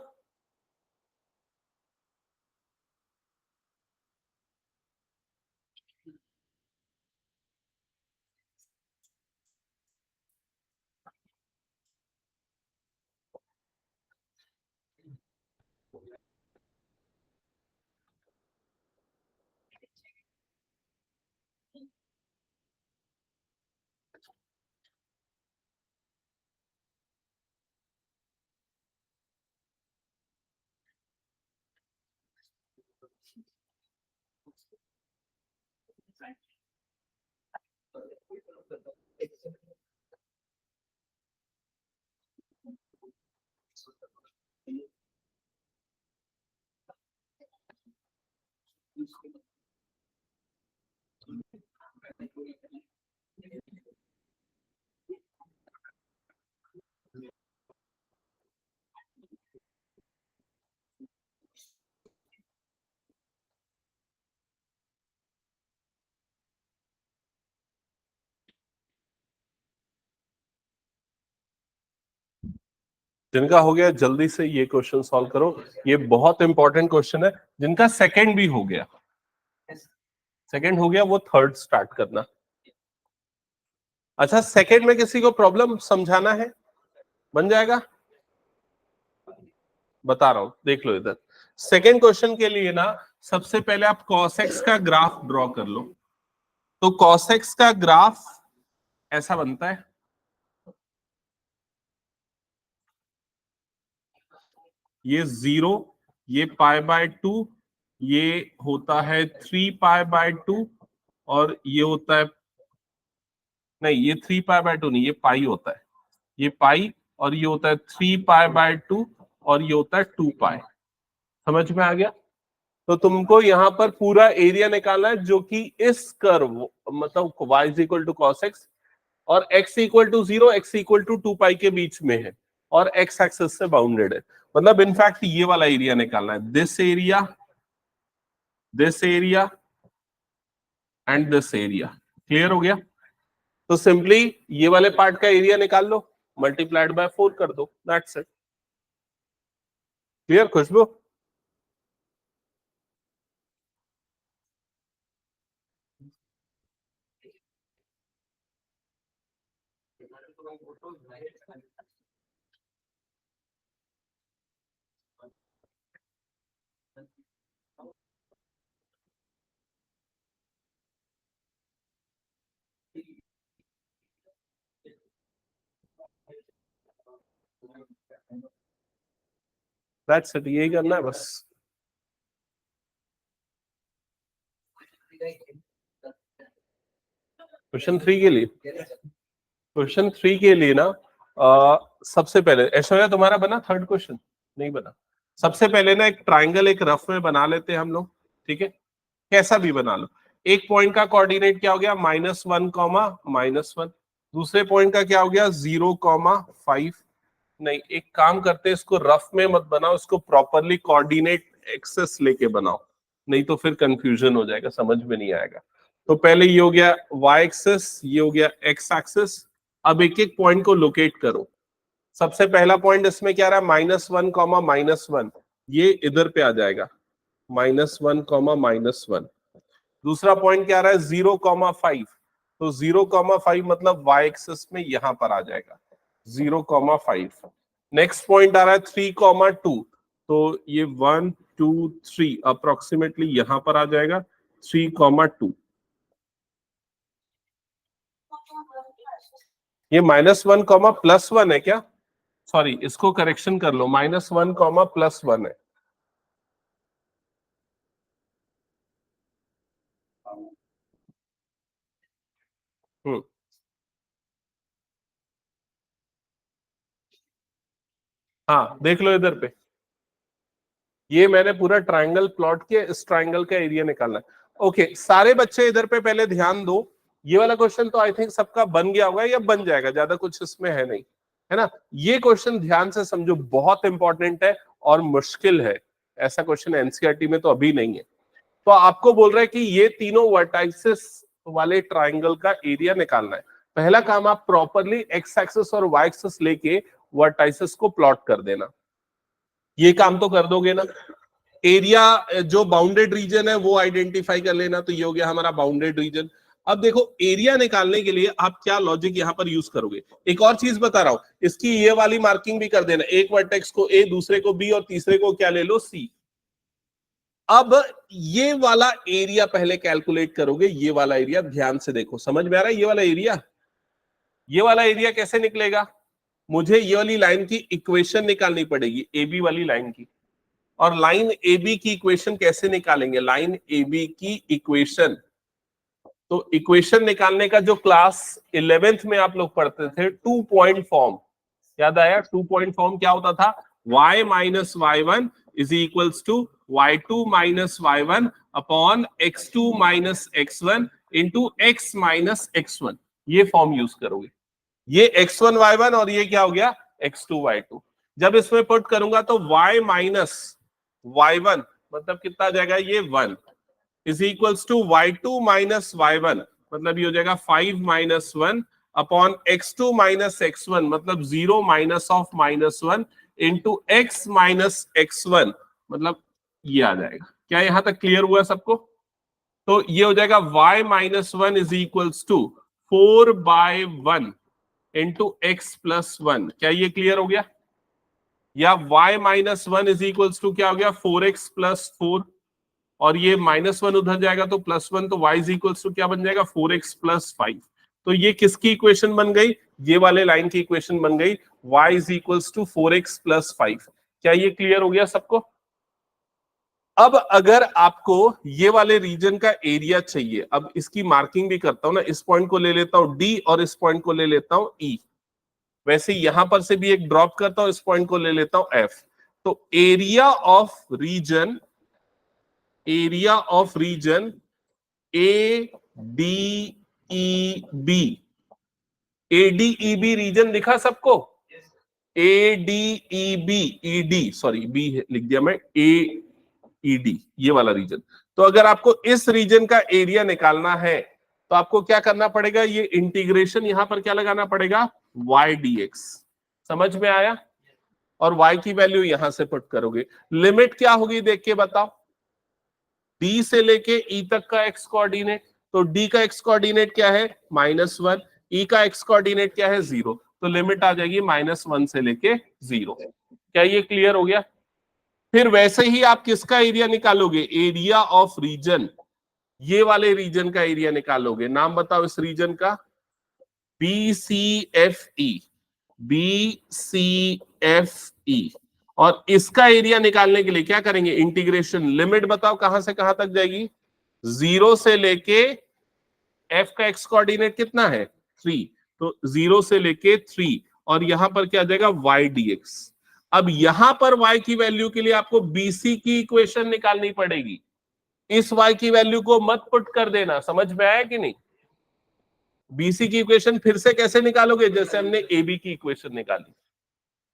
जिनका हो गया जल्दी से ये क्वेश्चन सॉल्व करो, ये बहुत इंपॉर्टेंट क्वेश्चन है। जिनका सेकंड भी हो गया, सेकंड हो गया, वो थर्ड स्टार्ट करना। अच्छा, सेकंड में किसी को प्रॉब्लम समझाना है? बन जाएगा, बता रहा हूं, देख लो इधर। सेकंड क्वेश्चन के लिए ना सबसे पहले आप cos x का ग्राफ ड्रॉ कर लो। तो cos x का ग्राफ ऐसा बनता है, ये 0, ये π/2, ये होता है 3π/2, और ये होता है, नहीं ये 3π/2 नहीं, ये पाई होता है, ये पाई, और ये होता है 3π/2, और ये होता है 2π। समझ में आ गया? तो तुमको यहाँ पर पूरा एरिया निकालना है जो कि इस कर्व, मतलब y equal to cos x और x equal to 0, x equal to 2π के बीच में है, और x एक्सिस से बाउंडेड है। मतलब इनफैक्ट ये वाला एरिया निकालना है, this area and this area. Clear हो गया? तो सिंपली ये वाले पार्ट का एरिया निकाल लो, मल्टीप्लाइड बाय 4 कर दो, that's it. Clear Khushboo? That's it, यही करना है बस। क्वेश्चन 3 के लिए, क्वेश्चन 3 के लिए ना सबसे पहले ऐश्वर्या तुम्हारा बना थर्ड क्वेश्चन? नहीं बना। सबसे पहले ना एक ट्राइंगल एक रफ में बना लेते हैं हम लोग, ठीक है? कैसा भी बना लो। एक पॉइंट का कोऑर्डिनेट क्या हो गया, -1, -1। दूसरे पॉइंट का क्या हो गया, 0,5। नहीं, एक काम करते हैं, इसको रफ में मत बनाओ, इसको प्रॉपरली कोऑर्डिनेट एक्सेस लेके बनाओ, नहीं तो फिर कंफ्यूजन हो जाएगा, समझ में नहीं आएगा। तो पहले ये हो गया y एक्सेस, ये हो गया x एक्सेस। अब एक एक पॉइंट को लोकेट करो। सबसे पहला पॉइंट इसमें क्या रहा है, -1, -1, ये इधर पे आ जाएगा, -1, दूसरा पॉइंट क्या रहा है, 0,5, तो 0,5 मतलब y एक्सिस में यहां पर आ जाएगा 0,5। नेक्स्ट पॉइंट आ रहा है 3,2, तो ये 1, 2, 3 अप्रोक्सीमेटली यहां पर आ जाएगा 3,2। ये -1, +1 है क्या? सॉरी, इसको करेक्शन कर लो, -1 कॉमा +1 है। हम्म, हाँ देख लो इधर पे, ये मैंने पूरा ट्रायंगल प्लॉट किया, इस ट्रायंगल का एरिया निकालना है। ओके, सारे बच्चे इधर पे पहले ध्यान दो। ये वाला क्वेश्चन तो आई थिंक सबका बन गया होगा या बन जाएगा, ज्यादा कुछ इसमें है नहीं, है ना। ये क्वेश्चन ध्यान से समझो, बहुत इंपॉर्टेंट है और मुश्किल है। ऐसा क्वेश्चन एनसीईआरटी में तो अभी नहीं है। तो आपको बोल रहा है कि ये तीनों वर्टाइसेस वाले ट्राइंगल का एरिया निकालना है। पहला काम, आप प्रॉपरली एक्स एक्सिस और वाई एक्सिस लेके वर्टाइसेस को प्लॉट कर देना। ये काम तो कर दोगे ना। एरिया जो बाउंडेड रीजन है वो आइडेंटिफाई कर लेना, तो ये हो गया हमारा बाउंडेड रीजन। अब देखो, एरिया निकालने के लिए आप क्या लॉजिक यहां पर यूज करोगे। एक और चीज बता रहा हूं, इसकी ये वाली मार्किंग भी कर देना, एक वर्टेक्स को ए, दूसरे को बी और तीसरे को क्या ले लो, सी। अब ये वाला एरिया पहले कैलकुलेट करोगे, ये वाला एरिया ध्यान से देखो, समझ में आ रहा है। ये वाला एरिया, ये वाला एरिया कैसे निकलेगा, मुझे ये वाली लाइन की इक्वेशन निकालनी पड़ेगी, ए बी वाली लाइन की। और लाइन ए बी की इक्वेशन कैसे निकालेंगे, लाइन ए बी की इक्वेशन, तो इक्वेशन निकालने का जो क्लास 11th में आप लोग पढ़ते थे, 2 पॉइंट फॉर्म, याद आया। 2 पॉइंट फॉर्म क्या होता था, y minus y1 is equals to y2 minus y1 upon x2 minus x1 into x minus x1। ये फॉर्म यूज करोगे। ये x1 y1 और ये क्या हो गया, x2 y2। जब इसमें पुट करूंगा तो y माइनस y1 मतलब कितना आ जाएगा, ये 1 is equals to y2 minus y1 मतलब ये हो जाएगा 5 minus 1 upon x2 minus x1 मतलब 0 minus of -1 into x minus x1 मतलब ये आ जाएगा। क्या यहां तक क्लियर हुआ सबको। तो ये हो जाएगा y minus 1 is equals to 4/1 into x plus 1। क्या ये क्लियर हो गया। या y minus 1 is equals to क्या हो गया, 4x प्लस 4 और ये -1 उधर जाएगा तो +1, तो y इज इक्वल्स टू क्या बन जाएगा, 4x प्लस 5। तो ये किसकी इक्वेशन बन गई, ये वाले लाइन की इक्वेशन बन गई, y is equals to 4x plus 5। क्या ये क्लियर हो गया सबको। अब अगर आपको ये वाले रीजन का एरिया चाहिए, अब इसकी मार्किंग भी करता हूं ना, इस पॉइंट को ले लेता हूं D और इस पॉइंट को ले लेता हूं E। वैसे यहां पर से भी एक ड्रॉप करता हूं, इस पॉइंट को ले लेता हूं F। तो area of region, area of region A D E B, A D E B region दिखा सबको, A D E B, E D sorry B लिख दिया मैं, ए ई डी ये वाला रीजन। तो अगर आपको इस रीजन का एरिया निकालना है तो आपको क्या करना पड़ेगा, ये इंटीग्रेशन यहां पर क्या लगाना पड़ेगा, वाई डी एक्स। समझ में आया। और y की वैल्यू यहां से पुट करोगे। लिमिट क्या होगी देख के बताओ, d से लेके e तक का x कोऑर्डिनेट, तो d का x कोऑर्डिनेट क्या है, -1, e का x कोऑर्डिनेट क्या है, 0। तो लिमिट आ जाएगी -1 से लेके 0। क्या ये क्लियर हो गया। फिर वैसे ही आप किसका एरिया निकालोगे, एरिया ऑफ रीजन, ये वाले रीजन का एरिया निकालोगे। नाम बताओ इस रीजन का, BCFE, BCFE। और इसका एरिया निकालने के लिए क्या करेंगे, इंटीग्रेशन। लिमिट बताओ कहां से कहां तक जाएगी, 0 से लेके f का x कोऑर्डिनेट कितना है, 3, तो 0 से लेके 3 और यहां पर क्या आ जाएगा, y dx। अब यहां पर y की वैल्यू के लिए आपको BC की इक्वेशन निकालनी पड़ेगी। इस y की वैल्यू को मत पुट कर देना, समझ में आया कि नहीं। BC की इक्वेशन फिर से कैसे निकालोगे, जैसे हमने AB की इक्वेशन निकाली।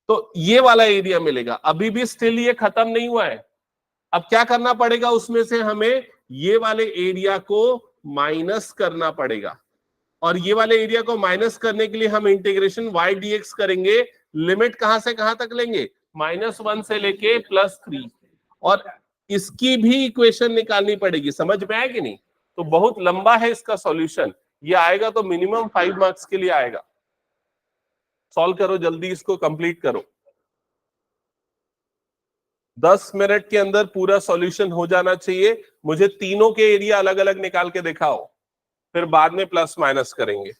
तो ये वाला एरिया मिलेगा। अभी भी स्टिल ये खत्म नहीं हुआ है। अब क्या करना पड़ेगा, उसमें से हमें ये वाले एरिया को माइनस करना पड़ेगा। और ये वाले एरिया को माइनस करने के लिए हम इंटीग्रेशन y dx करेंगे। लिमिट कहां से कहां तक लेंगे, -1 से लेके +3। और इसकी भी इक्वेशन निकालनी पड़ेगी। समझ में आया कि नहीं। तो बहुत लंबा है इसका सॉल्यूशन। ये आएगा तो मिनिमम 5 मार्क्स के लिए आएगा। सॉल्व करो जल्दी, इसको कंप्लीट करो। 10 मिनट के अंदर पूरा सॉल्यूशन हो जाना चाहिए। मुझे तीनों के एरिया अलग अलग निकाल के दिखाओ, फिर बाद में प्लस माइनस करेंगे।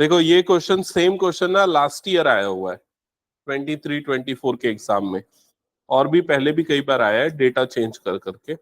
देखो ये क्वेश्चन सेम क्वेश्चन ना लास्ट ईयर आया हुआ है 23-24 के एग्जाम में, और भी पहले भी कई बार आया है डेटा चेंज कर करके।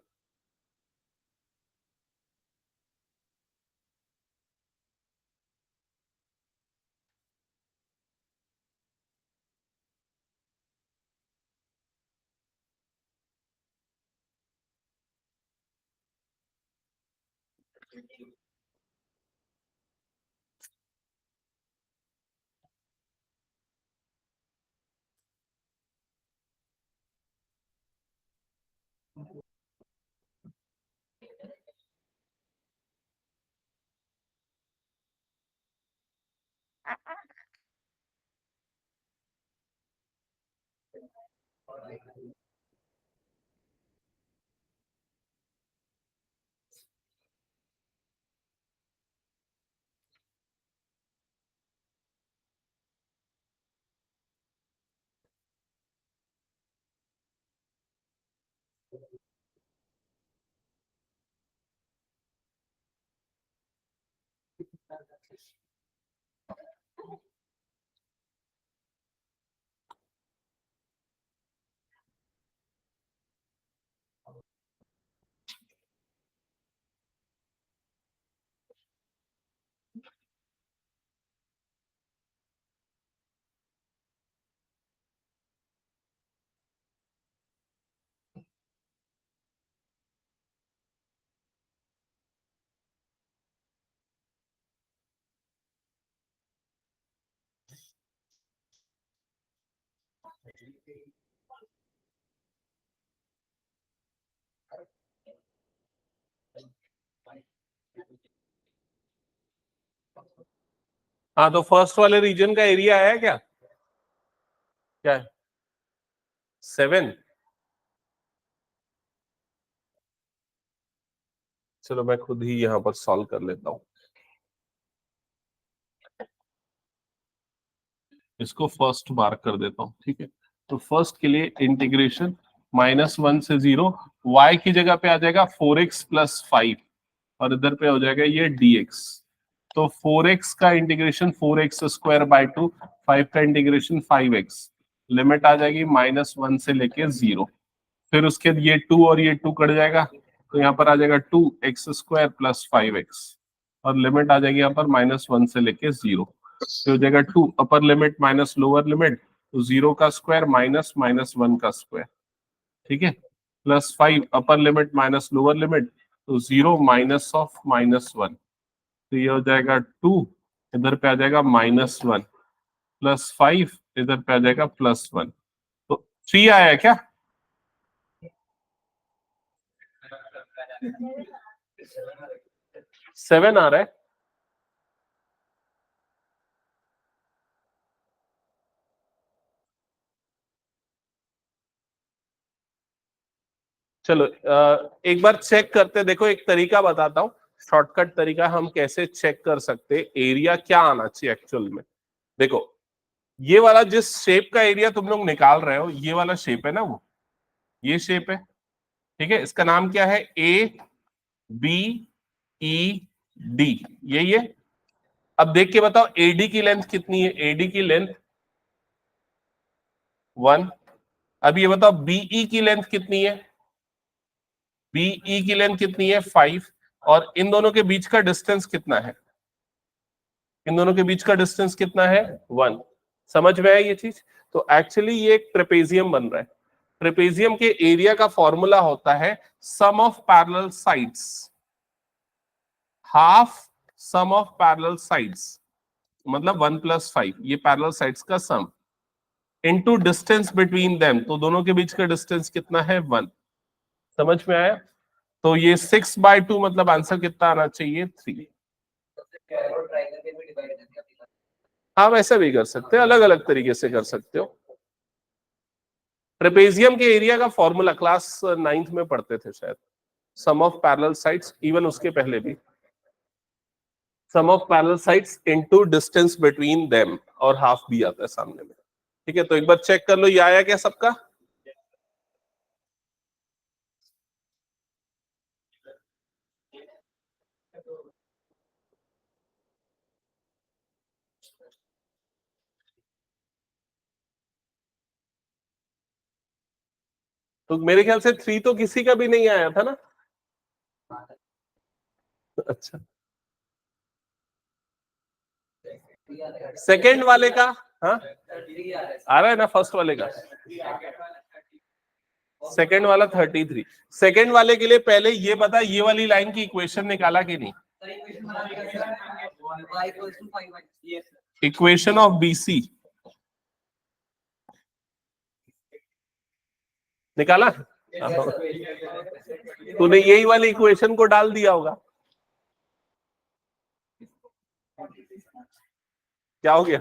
हाँ तो फर्स्ट वाले रीजन का एरिया आया क्या? क्या है? 7। चलो मैं खुद ही यहाँ पर सॉल्व कर लेता हूँ। इसको फर्स्ट मार्क कर देता हूँ, ठीक है। तो फर्स्ट के लिए इंटीग्रेशन -1 से 0, y की जगह पे आ जाएगा 4x + 5 और इधर पे हो जाएगा ये dx। तो 4x का इंटीग्रेशन 4x² 2, 5 का इंटीग्रेशन 5x, लिमिट आ जाएगी -1 से लेके 0। फिर उसके ये 2 और ये 2 कट जाएगा, तो यहाँ पर आ जाएगा 2x² + 5x और लिमिट आ जाएगी यहाँ पर -1 से लेके 0। तो हो जाएगा 2 upper limit minus lower limit, तो 0 का स्क्वायर माइनस -1 का स्क्वायर, ठीक है, +5 upper limit minus lower limit, तो 0 -(-1). तो ये हो जाएगा 2, इधर पे आ जाएगा -1, +5 इधर पे आ जाएगा +1। तो 3 आया क्या? 7 आ रहा है। चलो एक बार चेक करते, देखो एक तरीका बताता हूँ, शॉर्टकट तरीका हम कैसे चेक कर सकते एरिया क्या आना चाहिए एक्चुअल में। देखो ये वाला जिस शेप का एरिया तुम लोग निकाल रहे हो, ये वाला शेप है ना, वो ये शेप है, ठीक है। इसका नाम क्या है? ABED, यही है। अब देख के बताओ AD की लेंथ कितनी है? AD की लेंथ 1। अब ये बताओ BE की लेंथ कितनी है? BE की लेंथ कितनी है? 5। और इन दोनों के बीच का डिस्टेंस कितना है? इन दोनों के बीच का डिस्टेंस कितना है? 1। समझ में आया ये चीज? तो एक्चुअली ये एक ट्रेपेजियम बन रहा है। ट्रेपेजियम के एरिया का फॉर्मूला होता है sum of parallel sides, half sum of parallel sides, मतलब 1 + 5, ये पैरेलल साइड्स का sum, into distance between them, तो दोनों के बीच का डिस्टेंस कितना है? 1। समझ में आया? तो ये 6/2 मतलब आंसर कितना आना चाहिए? 3। हाँ वैसे भी कर सकते हो, अलग अलग तरीके से कर सकते हो। ट्रेपेजियम के एरिया का फॉर्मूला क्लास 9th में पढ़ते थे शायद, sum of parallel sides, even उसके पहले भी, sum of parallel sides into distance between them, और हाफ भी आता है सामने में, ठीक है। तो एक बार चेक कर लो ये आया क्या सबका? तो मेरे ख्याल से 3 तो किसी का भी नहीं आया था ना। अच्छा, सेकंड वाले का हाँ आ रहा है ना, फर्स्ट वाले का। सेकंड वाला 33। सेकंड वाले के लिए पहले ये बता, ये वाली लाइन की इक्वेशन निकाला कि नहीं? इक्वेशन ऑफ बीसी निकाला? तूने यही वाली इक्वेशन को डाल दिया होगा। क्या हो गया?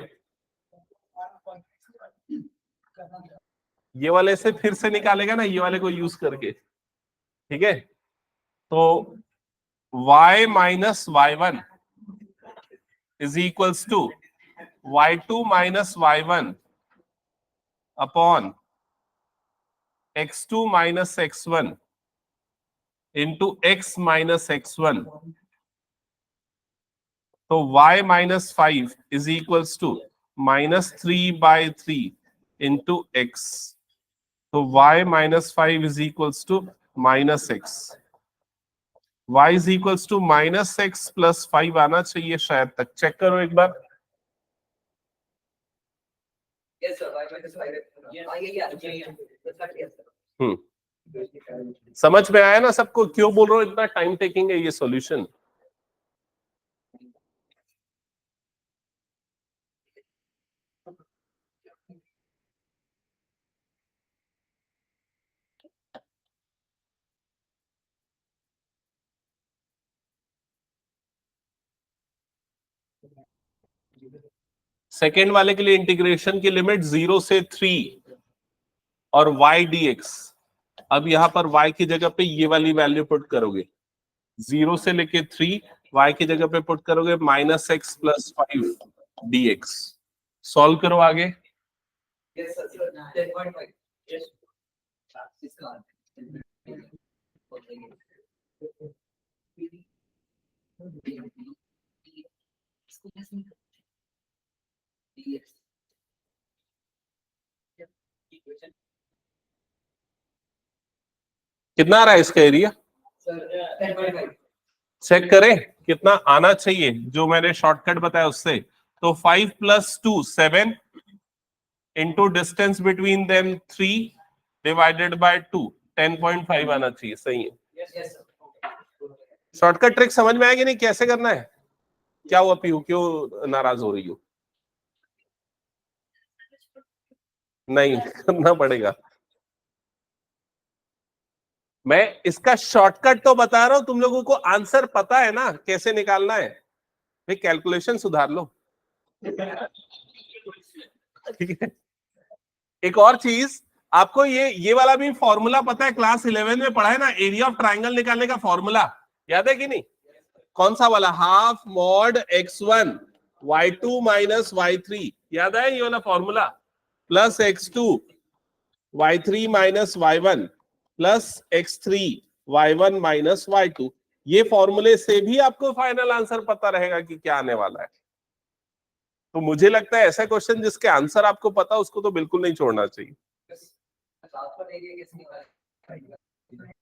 ये वाले से फिर से निकालेगा ना, ये वाले को यूज करके, ठीक है? तो y minus y1 is equals to y2 minus y1 upon x2 minus x1 into x minus x1। तो y minus 5 is equals to -3/3 into x। तो y minus 5 is equals to -x। y is equals to -x plus 5 आना चाहिए शायद तक, check करो एक बार। समझ में आया ना सबको? क्यों बोल रहा हूं इतना टाइम टेकिंग है ये सॉल्यूशन? सेकेंड वाले के लिए इंटीग्रेशन की लिमिट 0 से 3 और y dx। अब यहां पर y की जगह पे ये वाली वैल्यू पुट करोगे, 0 से लेके 3, y की जगह पे पुट करोगे -x प्लस 5 dx। सॉल्व करो आगे। कितना आ रहा है इसका एरिया? चेक करें कितना आना चाहिए जो मैंने शॉर्टकट बताया उससे। तो 5 + 2 7 into distance between them 3 divided by 2 10.5 आना चाहिए। सही है। शॉर्टकट ट्रिक समझ में आएगी नहीं? कैसे करना है? क्या हुआ पीयू, क्यों नाराज हो रही हो? नहीं करना पड़ेगा। मैं इसका शॉर्टकट तो बता रहा हूं, तुम लोगों को आंसर पता है ना कैसे निकालना है? भाई कैलकुलेशन सुधार लो। ठीक है। एक और चीज, आपको ये वाला भी फॉर्मूला पता है? क्लास 11 में पढ़ा है ना, एरिया ऑफ ट्राइंगल निकालने का फॉर्मूला याद है कि नहीं? कौन सा वाला? Half mod x1 y2 minus y3, याद है ये वाला formula? Plus x2 y3 minus y1 plus x3 y1 minus y2। ये फॉर्मूले से भी आपको फाइनल आंसर पता रहेगा कि क्या आने वाला है। तो मुझे लगता है ऐसा क्वेश्चन जिसके आंसर आपको पता उसको तो बिल्कुल नहीं छोड़ना चाहिए।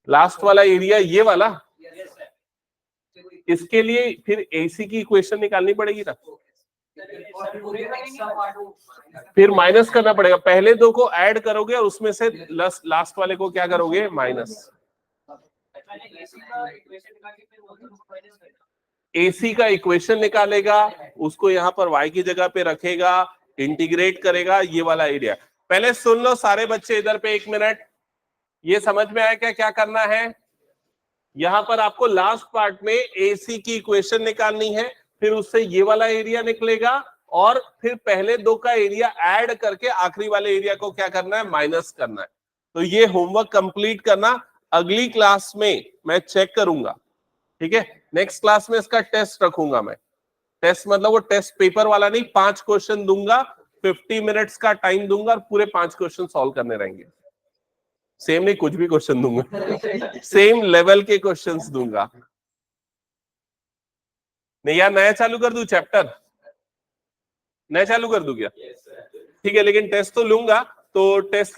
लास्ट वाला एरिया ये वाला, इसके लिए फिर AC की इक्वेशन निकालनी पड़ेगी ना, फिर माइनस करना पड़ेगा। पहले दो को ऐड करोगे और उसमें से लास्ट वाले को क्या करोगे? माइनस। AC का इक्वेशन निकालेगा, उसको यहां पर y की जगह पे रखेगा, इंटीग्रेट करेगा, ये वाला एरिया। पहले सुन लो सारे बच्चे इधर पे 1 मिनट। ये समझ में आया क्या क्या करना है? यहां पर आपको लास्ट पार्ट में AC की इक्वेशन निकालनी है, फिर उससे ये वाला एरिया निकलेगा और फिर पहले दो का एरिया ऐड करके आखिरी वाले एरिया को क्या करना है? माइनस करना है। तो ये होमवर्क कंप्लीट करना, अगली क्लास में मैं चेक करूंगा। ठीक है, नेक्स्ट क्लास में इसका टेस्ट रखूंगा मैं। टेस्ट मतलब वो टेस्ट पेपर वाला नहीं, 5 क्वेश्चन दूंगा, 50 मिनट्स का टाइम दूंगा और पूरे 5 क्वेश्चन सॉल्व करने रहेंगे। सेम नहीं, कुछ भी क्वेश्चन दूंगा, सेम लेवल के क्वेश्चंस दूंगा। नहीं यार, नया चालू कर दूं चैप्टर? नया चालू कर दूं क्या? ठीक है, लेकिन टेस्ट तो लूंगा। तो टेस्ट